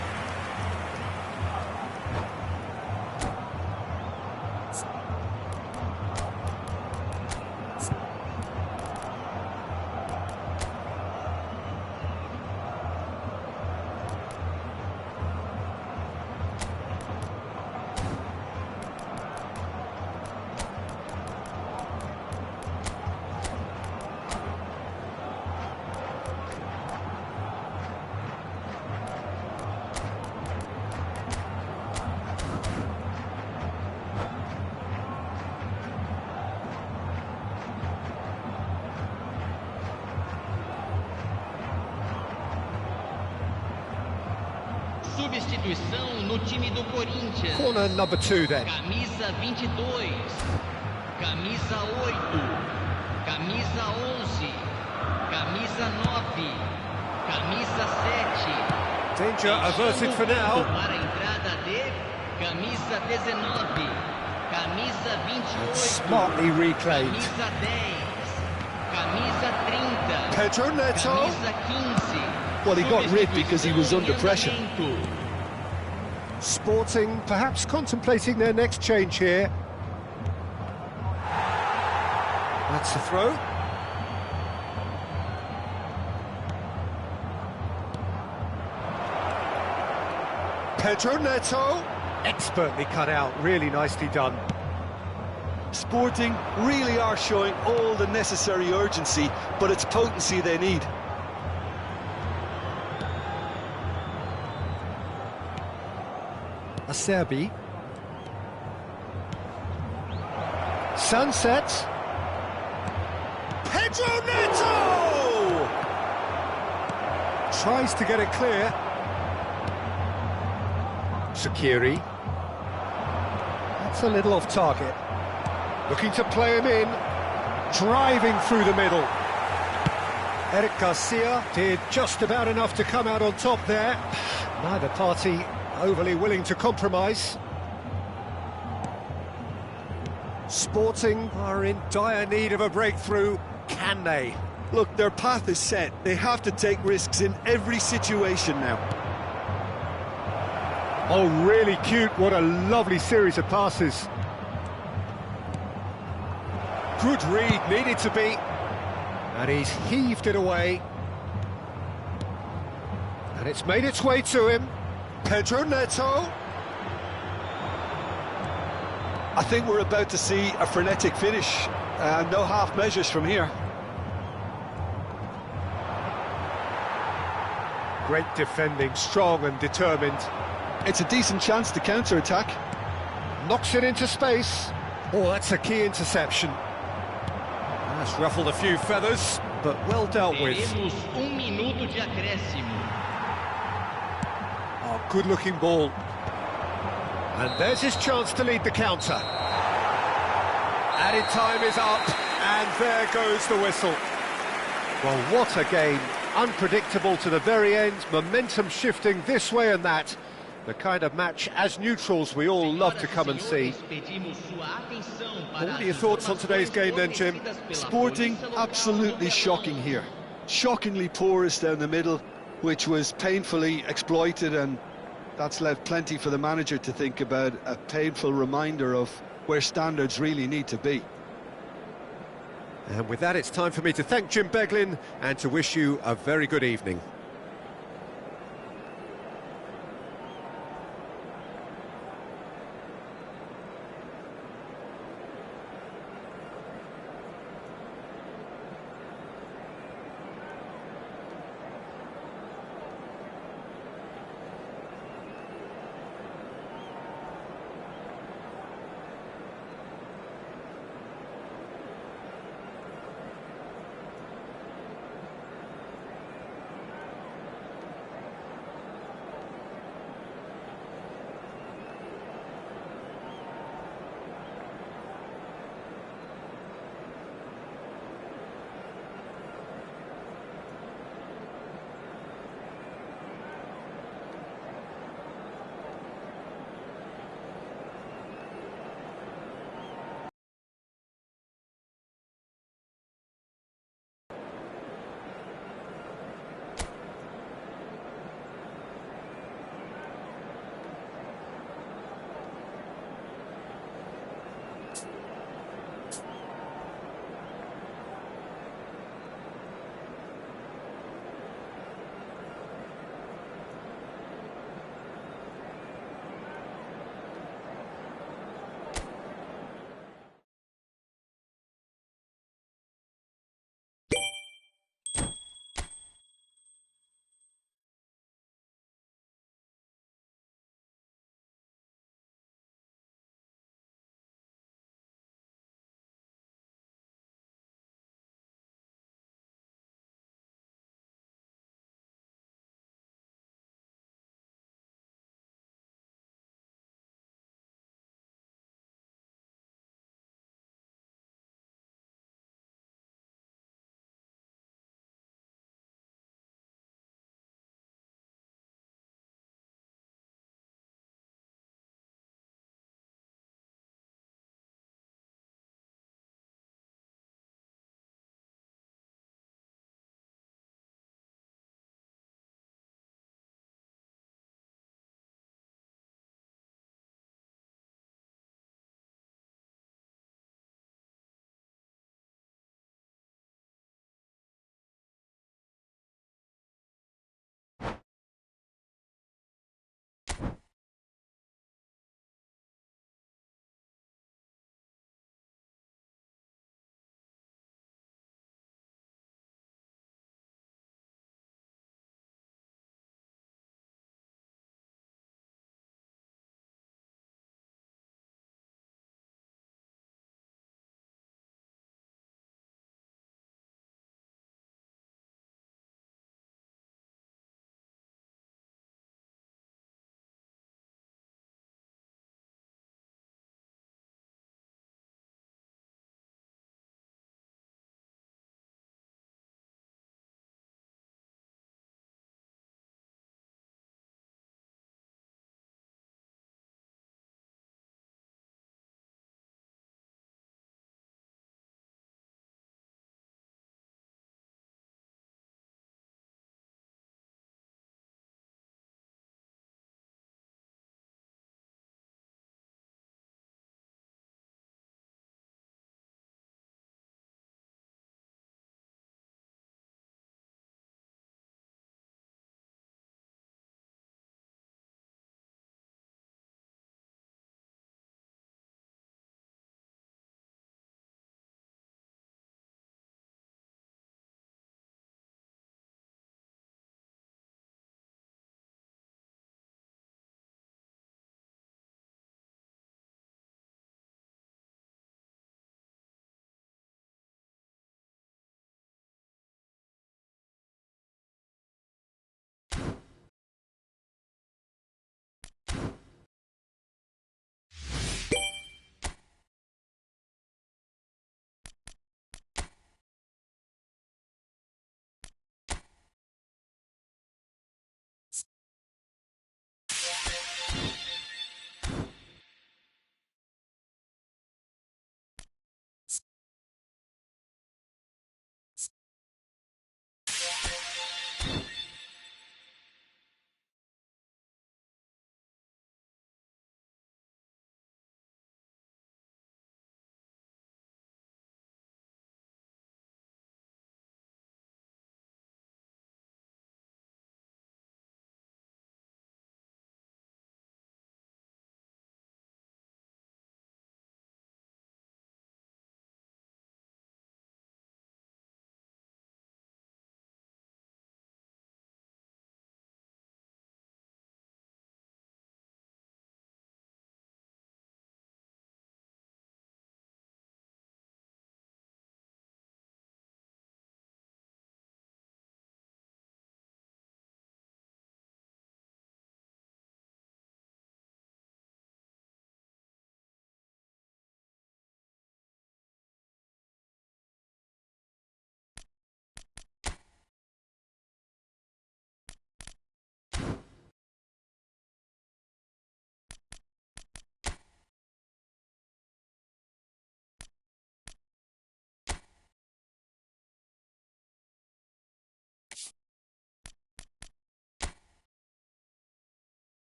S4: Substituição no time do Corinthians.
S1: Corner number 2 then.
S4: Camisa 22, camisa 8, camisa 11, camisa 9, camisa 7.
S1: Danger averted for now.
S4: Para a entrada de camisa 19, camisa 28,
S1: Smartly reclaimed.
S4: camisa 10, camisa 30,
S1: Pedro Neto.
S4: camisa 15.
S2: Well, he got rid because he was under pressure.
S1: Sporting perhaps contemplating their next change here. That's a throw. Pedro Neto. Expertly cut out, really nicely done.
S2: Sporting really are showing all the necessary urgency, but it's potency they need.
S1: Acerbi. Sunset. Pedro Neto! Tries to get it clear. Shaqiri. That's a little off target. Looking to play him in. Driving through the middle. Eric Garcia did just about enough to come out on top there. Neither party overly willing to compromise. Sporting are in dire need of a breakthrough. Can they?
S2: Look, their path is set. They have to take risks in every situation now.
S1: Oh, really cute. What a lovely series of passes. Good read, needed to be. And he's heaved it away. And it's made its way to him. Pedro Neto.
S2: I think we're about to see a frenetic finish. No half measures from here.
S1: Great defending, strong and determined.
S2: It's a decent chance to counter-attack.
S1: Knocks it into space. Oh, that's a key interception. That's ruffled a few feathers, but well dealt with.
S4: Teremos minuto de acréscimo.
S1: Oh, good-looking ball. And there's his chance to lead the counter. Added time is up, and there goes the whistle. Well, what a game. Unpredictable to the very end, momentum shifting this way and that. The kind of match, as neutrals, we all love to come and see. What are your thoughts on today's game then, Jim?
S2: Sporting, absolutely shocking here. Shockingly porous down the middle, which was painfully exploited, and that's left plenty for the manager to think about. A painful reminder of where standards really need to be.
S1: And with that, it's time for me to thank Jim Beglin and to wish you a very good evening.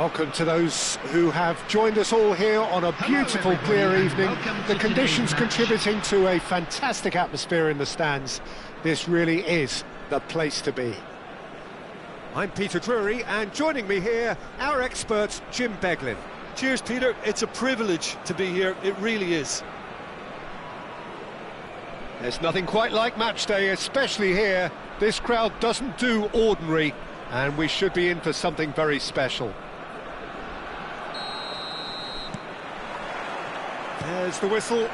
S1: Welcome to those who have joined us all here on a beautiful, clear evening. The conditions contributing to a fantastic atmosphere in the stands. This really is the place to be. I'm Peter Drury, and joining me here, our expert, Jim Beglin.
S2: Cheers, Peter. It's a privilege to be here. It really is.
S1: There's nothing quite like match day, especially here. This crowd doesn't do ordinary, and we should be in for something very special. There's the whistle.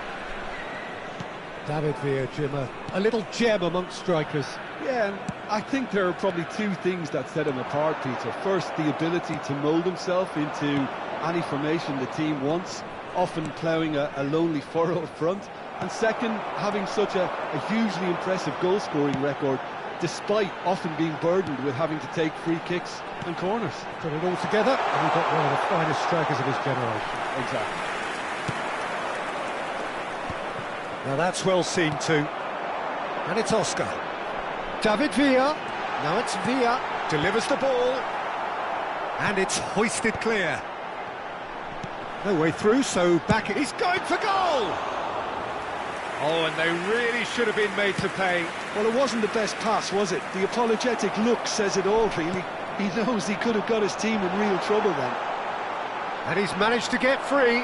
S1: David Villa, Jim, a little gem amongst strikers.
S5: Yeah, and I think there are probably two things that set him apart, Peter. First, the ability to mould himself into
S2: any formation the team wants, often ploughing a lonely furrow up front, and second, having such a hugely impressive goal-scoring record, despite often being burdened with having to take free kicks and corners.
S1: Put it all together, and we've got one of the finest strikers of his generation.
S2: Exactly.
S1: Now that's well seen too. And it's Oscar. David Villa. Now it's Villa. Delivers the ball. And it's hoisted clear. No way through, so back he's going for goal! Oh, and they really should have been made to pay.
S2: Well, it wasn't the best pass, was it? The apologetic look says it all, really. He knows he could have got his team in real trouble then.
S1: And he's managed to get free.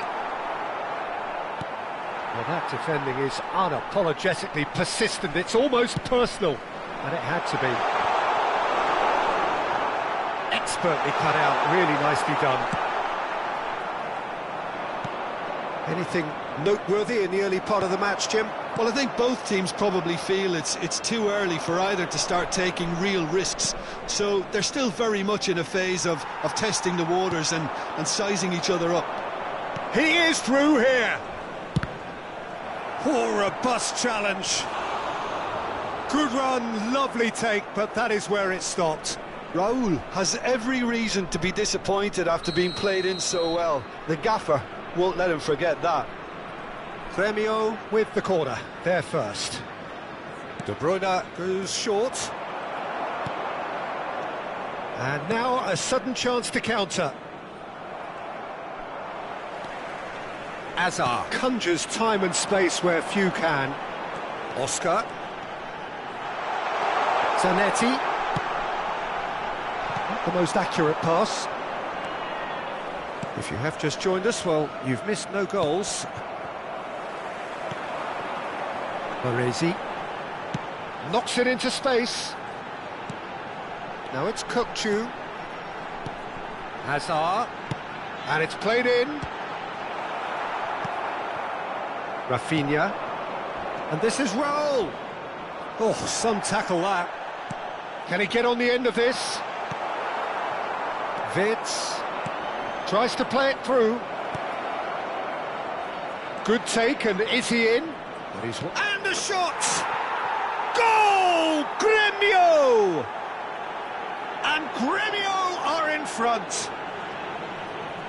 S1: Well, that defending is unapologetically persistent. It's almost personal, and it had to be. Expertly cut out, really nicely done. Anything noteworthy in the early part of the match, Jim?
S2: Well, I think both teams probably feel it's too early for either to start taking real risks. So they're still very much in a phase of testing the waters and sizing each other up.
S1: He is through here. Poor robust challenge. Good run, lovely take, but that is where it stopped.
S2: Raul has every reason to be disappointed after being played in so well. The gaffer won't let him forget that.
S1: Gremio with the corner, there first. De Bruyne goes short. And now a sudden chance to counter. Hazard conjures time and space where few can. Oscar. Zanetti. Not the most accurate pass. If you have just joined us, well, you've missed no goals. Baresi knocks it into space. Now it's Kökçü. Hazard. And it's played in. Rafinha. And this is Raul. Oh, some tackle that. Can he get on the end of this? Vitz tries to play it through. Good take, and is he in? But he's... And a shot! Goal! Gremio! And Gremio are in front.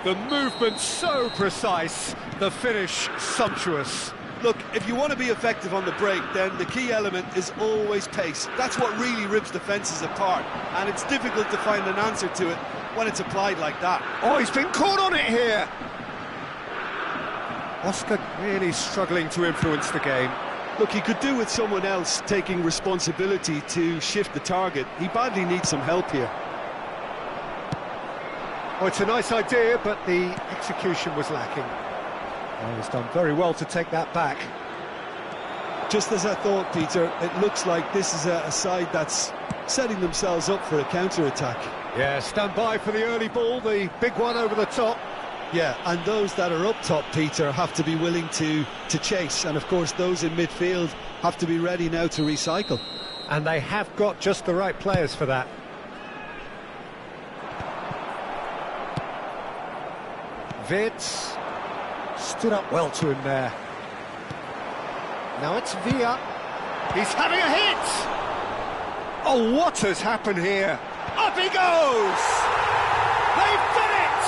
S1: The movement so precise, the finish sumptuous.
S2: Look, if you want to be effective on the break, then the key element is always pace. That's what really rips defences apart, and it's difficult to find an answer to it when it's applied like that.
S1: Oh, he's been caught on it here. Oscar really struggling to influence the game.
S2: Look, he could do with someone else taking responsibility to shift the target. He badly needs some help here.
S1: Oh, it's a nice idea, but the execution was lacking. Oh, he's done very well to take that back.
S2: Just as I thought, Peter, it looks like this is a side that's setting themselves up for a counter-attack.
S1: Yeah, stand by for the early ball, the big one over the top.
S2: Yeah, and those that are up top, Peter, have to be willing to chase. And, of course, those in midfield have to be ready now to recycle.
S1: And they have got just the right players for that. Vitz stood up well to him there. Now it's Villa. He's having a hit! Oh, what has happened here? Up he goes! They've done it!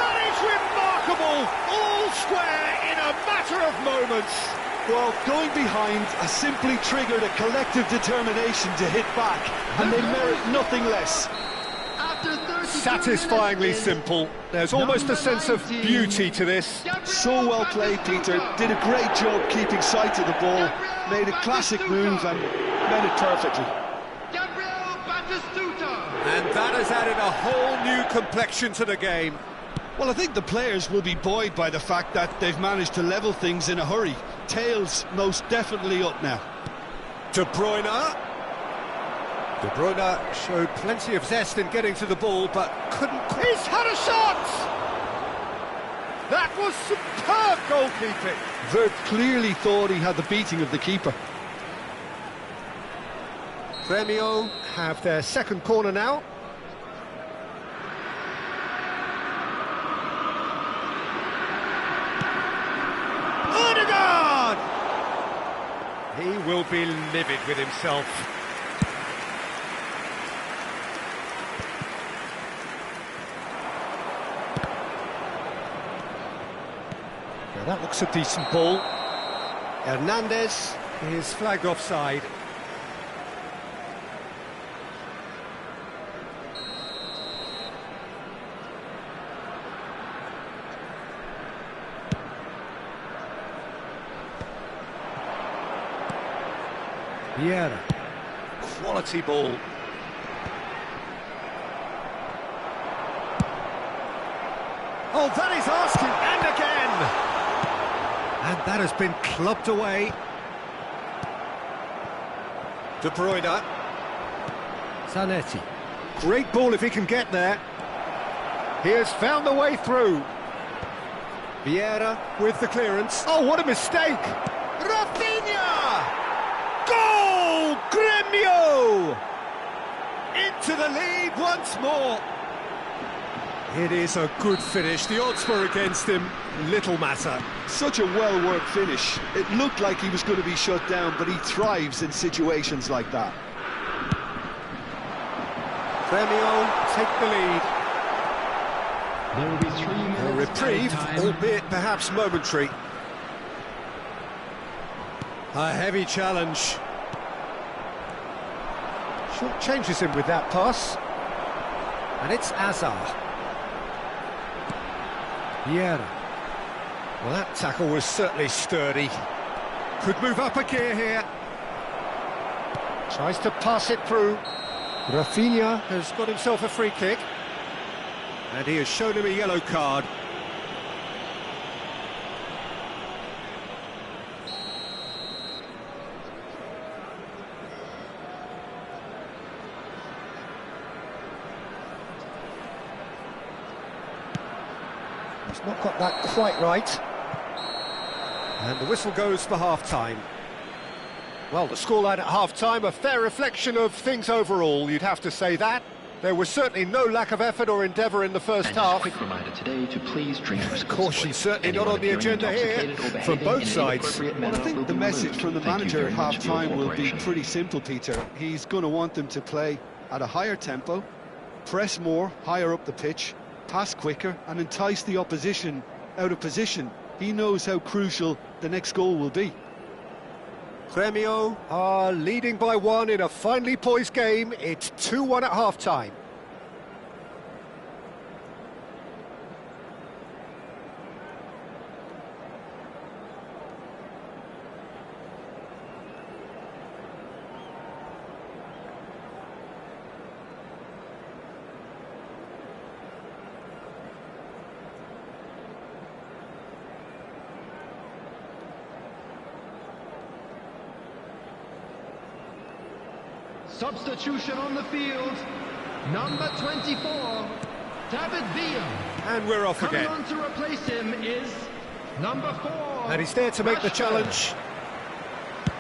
S1: That is remarkable! All square in a matter of moments.
S2: Well, going behind has simply triggered a collective determination to hit back, and they merit nothing less.
S1: Satisfyingly simple. There's almost a sense of beauty to this.
S2: So well played, Peter. Did a great job keeping sight of the ball. Made a classic move and made it perfectly.
S1: And that has added a whole new complexion to the game.
S2: Well, I think the players will be buoyed by the fact that they've managed to level things in a hurry. Tails most definitely up now.
S1: De Bruyne. De Bruyne showed plenty of zest in getting to the ball, but couldn't... He's had a shot! That was superb goalkeeping.
S2: Vert clearly thought he had the beating of the keeper.
S1: Gremio have their second corner now. He will be livid with himself. Now that looks a decent ball. Hernandez is flagged offside. Vieira. Quality ball. Oh, that is asking, and again! And that has been clubbed away. De Bruyne. Zanetti. Great ball if he can get there. He has found the way through. Vieira with the clearance. Oh, what a mistake! Rafinha! Goal! Gremio! Into the lead once more. It is a good finish. The odds were against him. Little matter.
S2: Such a well-worked finish. It looked like he was going to be shut down, but he thrives in situations like that.
S1: Gremio take the lead.
S3: There will be 3 minutes.
S1: A reprieve,
S3: time.
S1: albeit perhaps momentary. A heavy challenge. Short changes him with that pass. And it's Azar. Vieira. Well, that tackle was certainly sturdy. Could move up a gear here. Tries to pass it through. Rafinha has got himself a free kick. And he has shown him a yellow card. He's not got that quite right. And the whistle goes for half-time. Well, the scoreline at half-time, a fair reflection of things overall, you'd have to say that. There was certainly no lack of effort or endeavour in the first half.
S5: Quick reminder today to please drink
S1: Caution certainly not on the agenda here from both sides.
S2: Well, I think the message from the manager at half-time will be pretty simple, Peter. He's going to want them to play at a higher tempo, press more, higher up the pitch, pass quicker and entice the opposition out of position. He knows how crucial the next goal will be.
S1: Gremio are leading by 1 in a finely poised game. It's 2-1 at half-time.
S3: Substitution on the field. Number 24, David Villa.
S1: And we're off
S3: Coming
S1: again.
S3: on to replace him is number 4.
S1: And he's there to make the
S3: Rashford.
S1: challenge.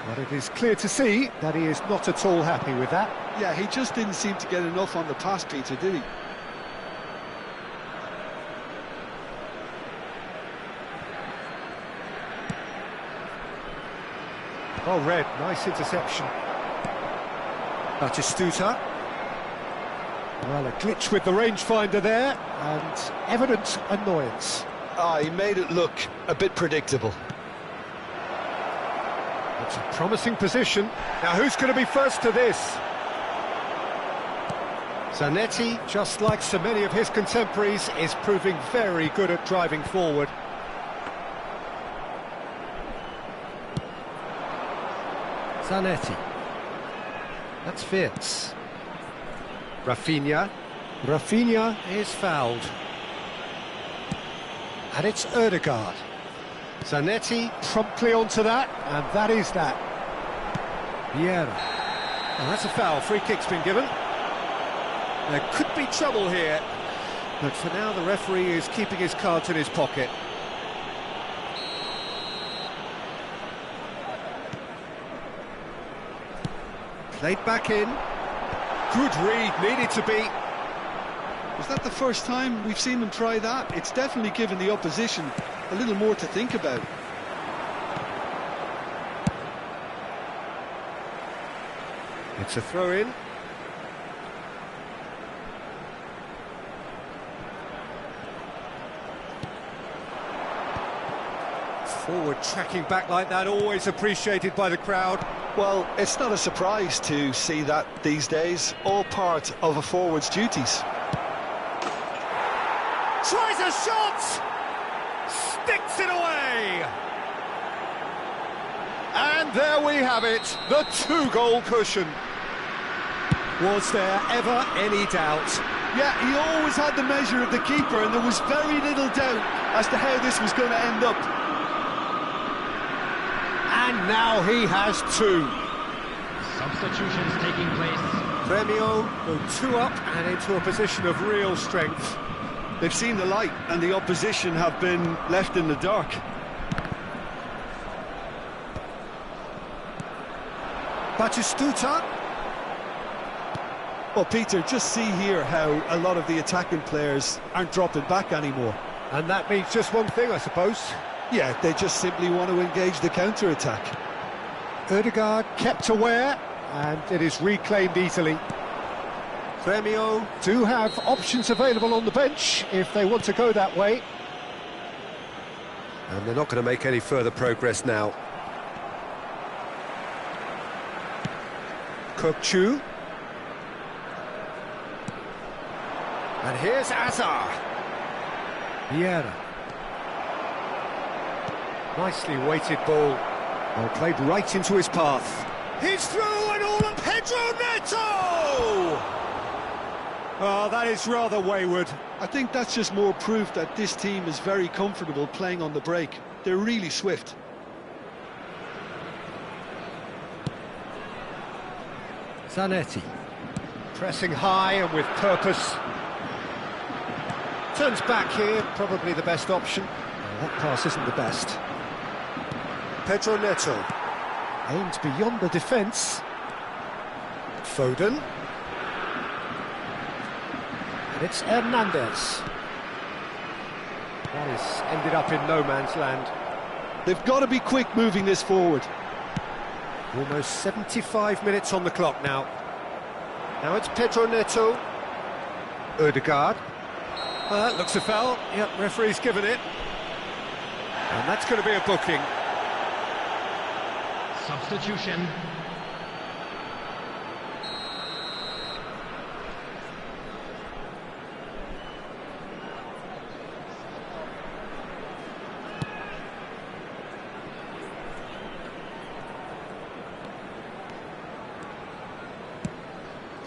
S1: But it is clear to see that he is not at all happy with that.
S2: Yeah, he just didn't seem to get enough on the pass, Peter, did he?
S1: Oh, Red, nice interception. Batistuta. Well, a glitch with the rangefinder there, and evident annoyance.
S2: He made it look a bit predictable.
S1: It's a promising position. Now, who's going to be first to this? Zanetti, just like so many of his contemporaries, is proving very good at driving forward. Zanetti. That's Fitz. Rafinha. Rafinha is fouled. And it's Ødegaard. Zanetti promptly onto that, and that is that. Vieira. And that's a foul. Free kick's been given. There could be trouble here, but for now the referee is keeping his cards in his pocket. Played back in. Good read, needed to be.
S2: Was that the first time we've seen them try that? It's definitely given the opposition a little more to think about.
S1: It's a throw-in. Forward tracking back like that, always appreciated by the crowd.
S2: Well, it's not a surprise to see that these days, all part of a forward's duties.
S1: Tries a shot! Sticks it away! And there we have it, the 2-goal cushion. Was there ever any doubt?
S2: Yeah, he always had the measure of the keeper, and there was very little doubt as to how this was going to end up.
S1: And now he has 2.
S3: Substitutions taking place.
S1: Grêmio go 2 up and into a position of real strength.
S2: They've seen the light, and the opposition have been left in the dark.
S1: Batistuta.
S2: Well, Peter, just see here how a lot of the attacking players aren't dropping back anymore.
S1: And that means just one thing, I suppose.
S2: Yeah, they just simply want to engage the counter-attack.
S1: Ødegaard kept aware, and it is reclaimed easily. Grêmio do have options available on the bench if they want to go that way. And they're not going to make any further progress now. Kökçü. And here's Azar. Vieira. Nicely weighted ball. Well, played right into his path. He's through and all of Pedro Neto! Oh, that is rather wayward.
S2: I think that's just more proof that this team is very comfortable playing on the break. They're really swift.
S1: Zanetti. Pressing high and with purpose. Turns back here, probably the best option. Well, that pass isn't the best. Pedro Neto. Aimed beyond the defence. Foden. And it's Hernandez. That has ended up in no man's land.
S2: They've got to be quick moving this forward.
S1: Almost 75 minutes on the clock now. Now it's Pedro Neto. Ødegaard. That looks a foul. Yep, referee's given it. And that's going to be a booking.
S3: Substitution.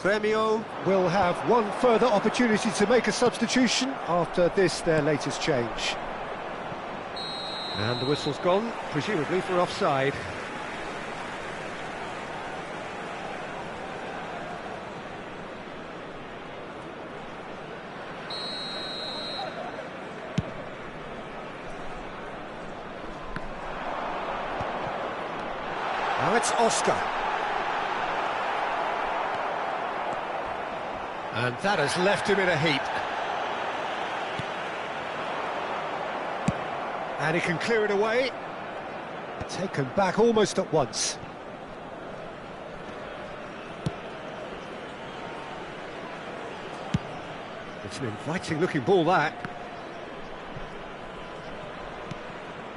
S1: Grêmio will have one further opportunity to make a substitution after this, their latest change. And the whistle's gone, presumably for offside. Now it's Oscar. And that has left him in a heap. And he can clear it away. Taken back almost at once. It's an inviting looking ball, that.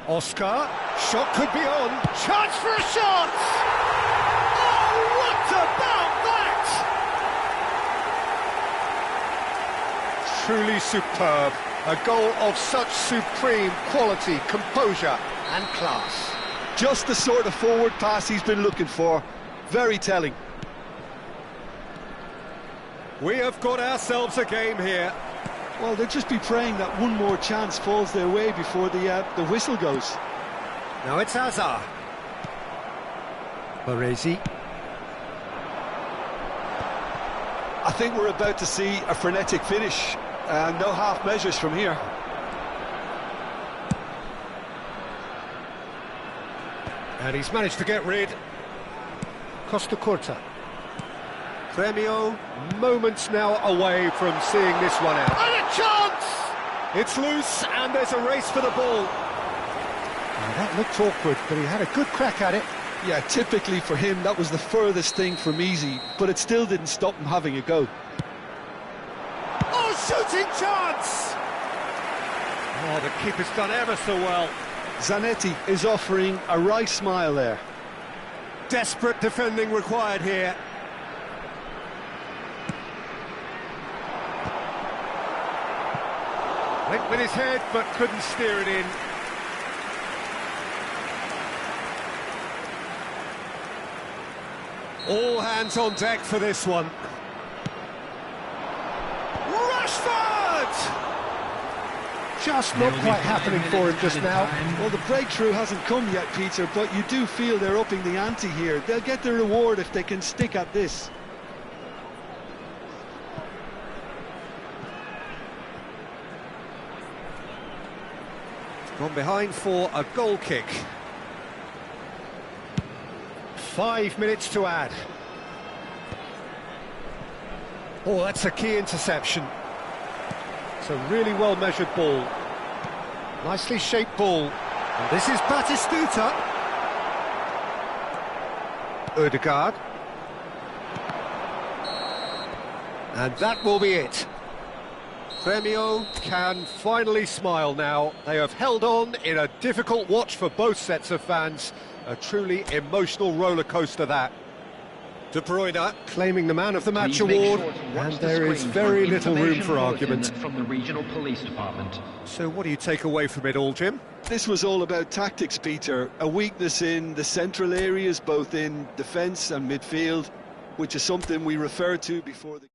S1: Oscar, shot could be on. Chance for a shot! Oh, what about that? Truly superb. A goal of such supreme quality, composure and class.
S2: Just the sort of forward pass he's been looking for. Very telling.
S1: We have got ourselves a game here.
S2: Well, they'll just be praying that one more chance falls their way before the whistle goes.
S1: Now it's Azar. Baresi.
S2: I think we're about to see a frenetic finish. No half measures from here.
S1: And he's managed to get rid. Costa Curta. Grêmio, moments now away from seeing this one out. And a chance! It's loose, and there's a race for the ball. Now, that looked awkward, but he had a good crack at it.
S2: Yeah, typically for him, that was the furthest thing from easy, but it still didn't stop him having a go.
S1: Oh, shooting chance! Oh, the keeper's done ever so well.
S2: Zanetti is offering a wry smile there.
S1: Desperate defending required here. Went with his head, but couldn't steer it in. All hands on deck for this one. Rashford! Just not quite happening for him just now.
S2: Well, the breakthrough hasn't come yet, Peter, but you do feel they're upping the ante here. They'll get the reward if they can stick at this.
S1: Gone behind for a goal kick. 5 minutes to add. Oh, that's a key interception. It's a really well-measured ball. Nicely shaped ball. And this is Batistuta. Ødegaard. And that will be it. Grêmio can finally smile now. They have held on in a difficult watch for both sets of fans. A truly emotional roller coaster, that. De Bruyne claiming the Man of the Match award, and there is very little room for argument.
S5: From the regional police department.
S1: So what do you take away from it all, Jim?
S2: This was all about tactics, Peter. A weakness in the central areas, both in defence and midfield, which is something we referred to before the...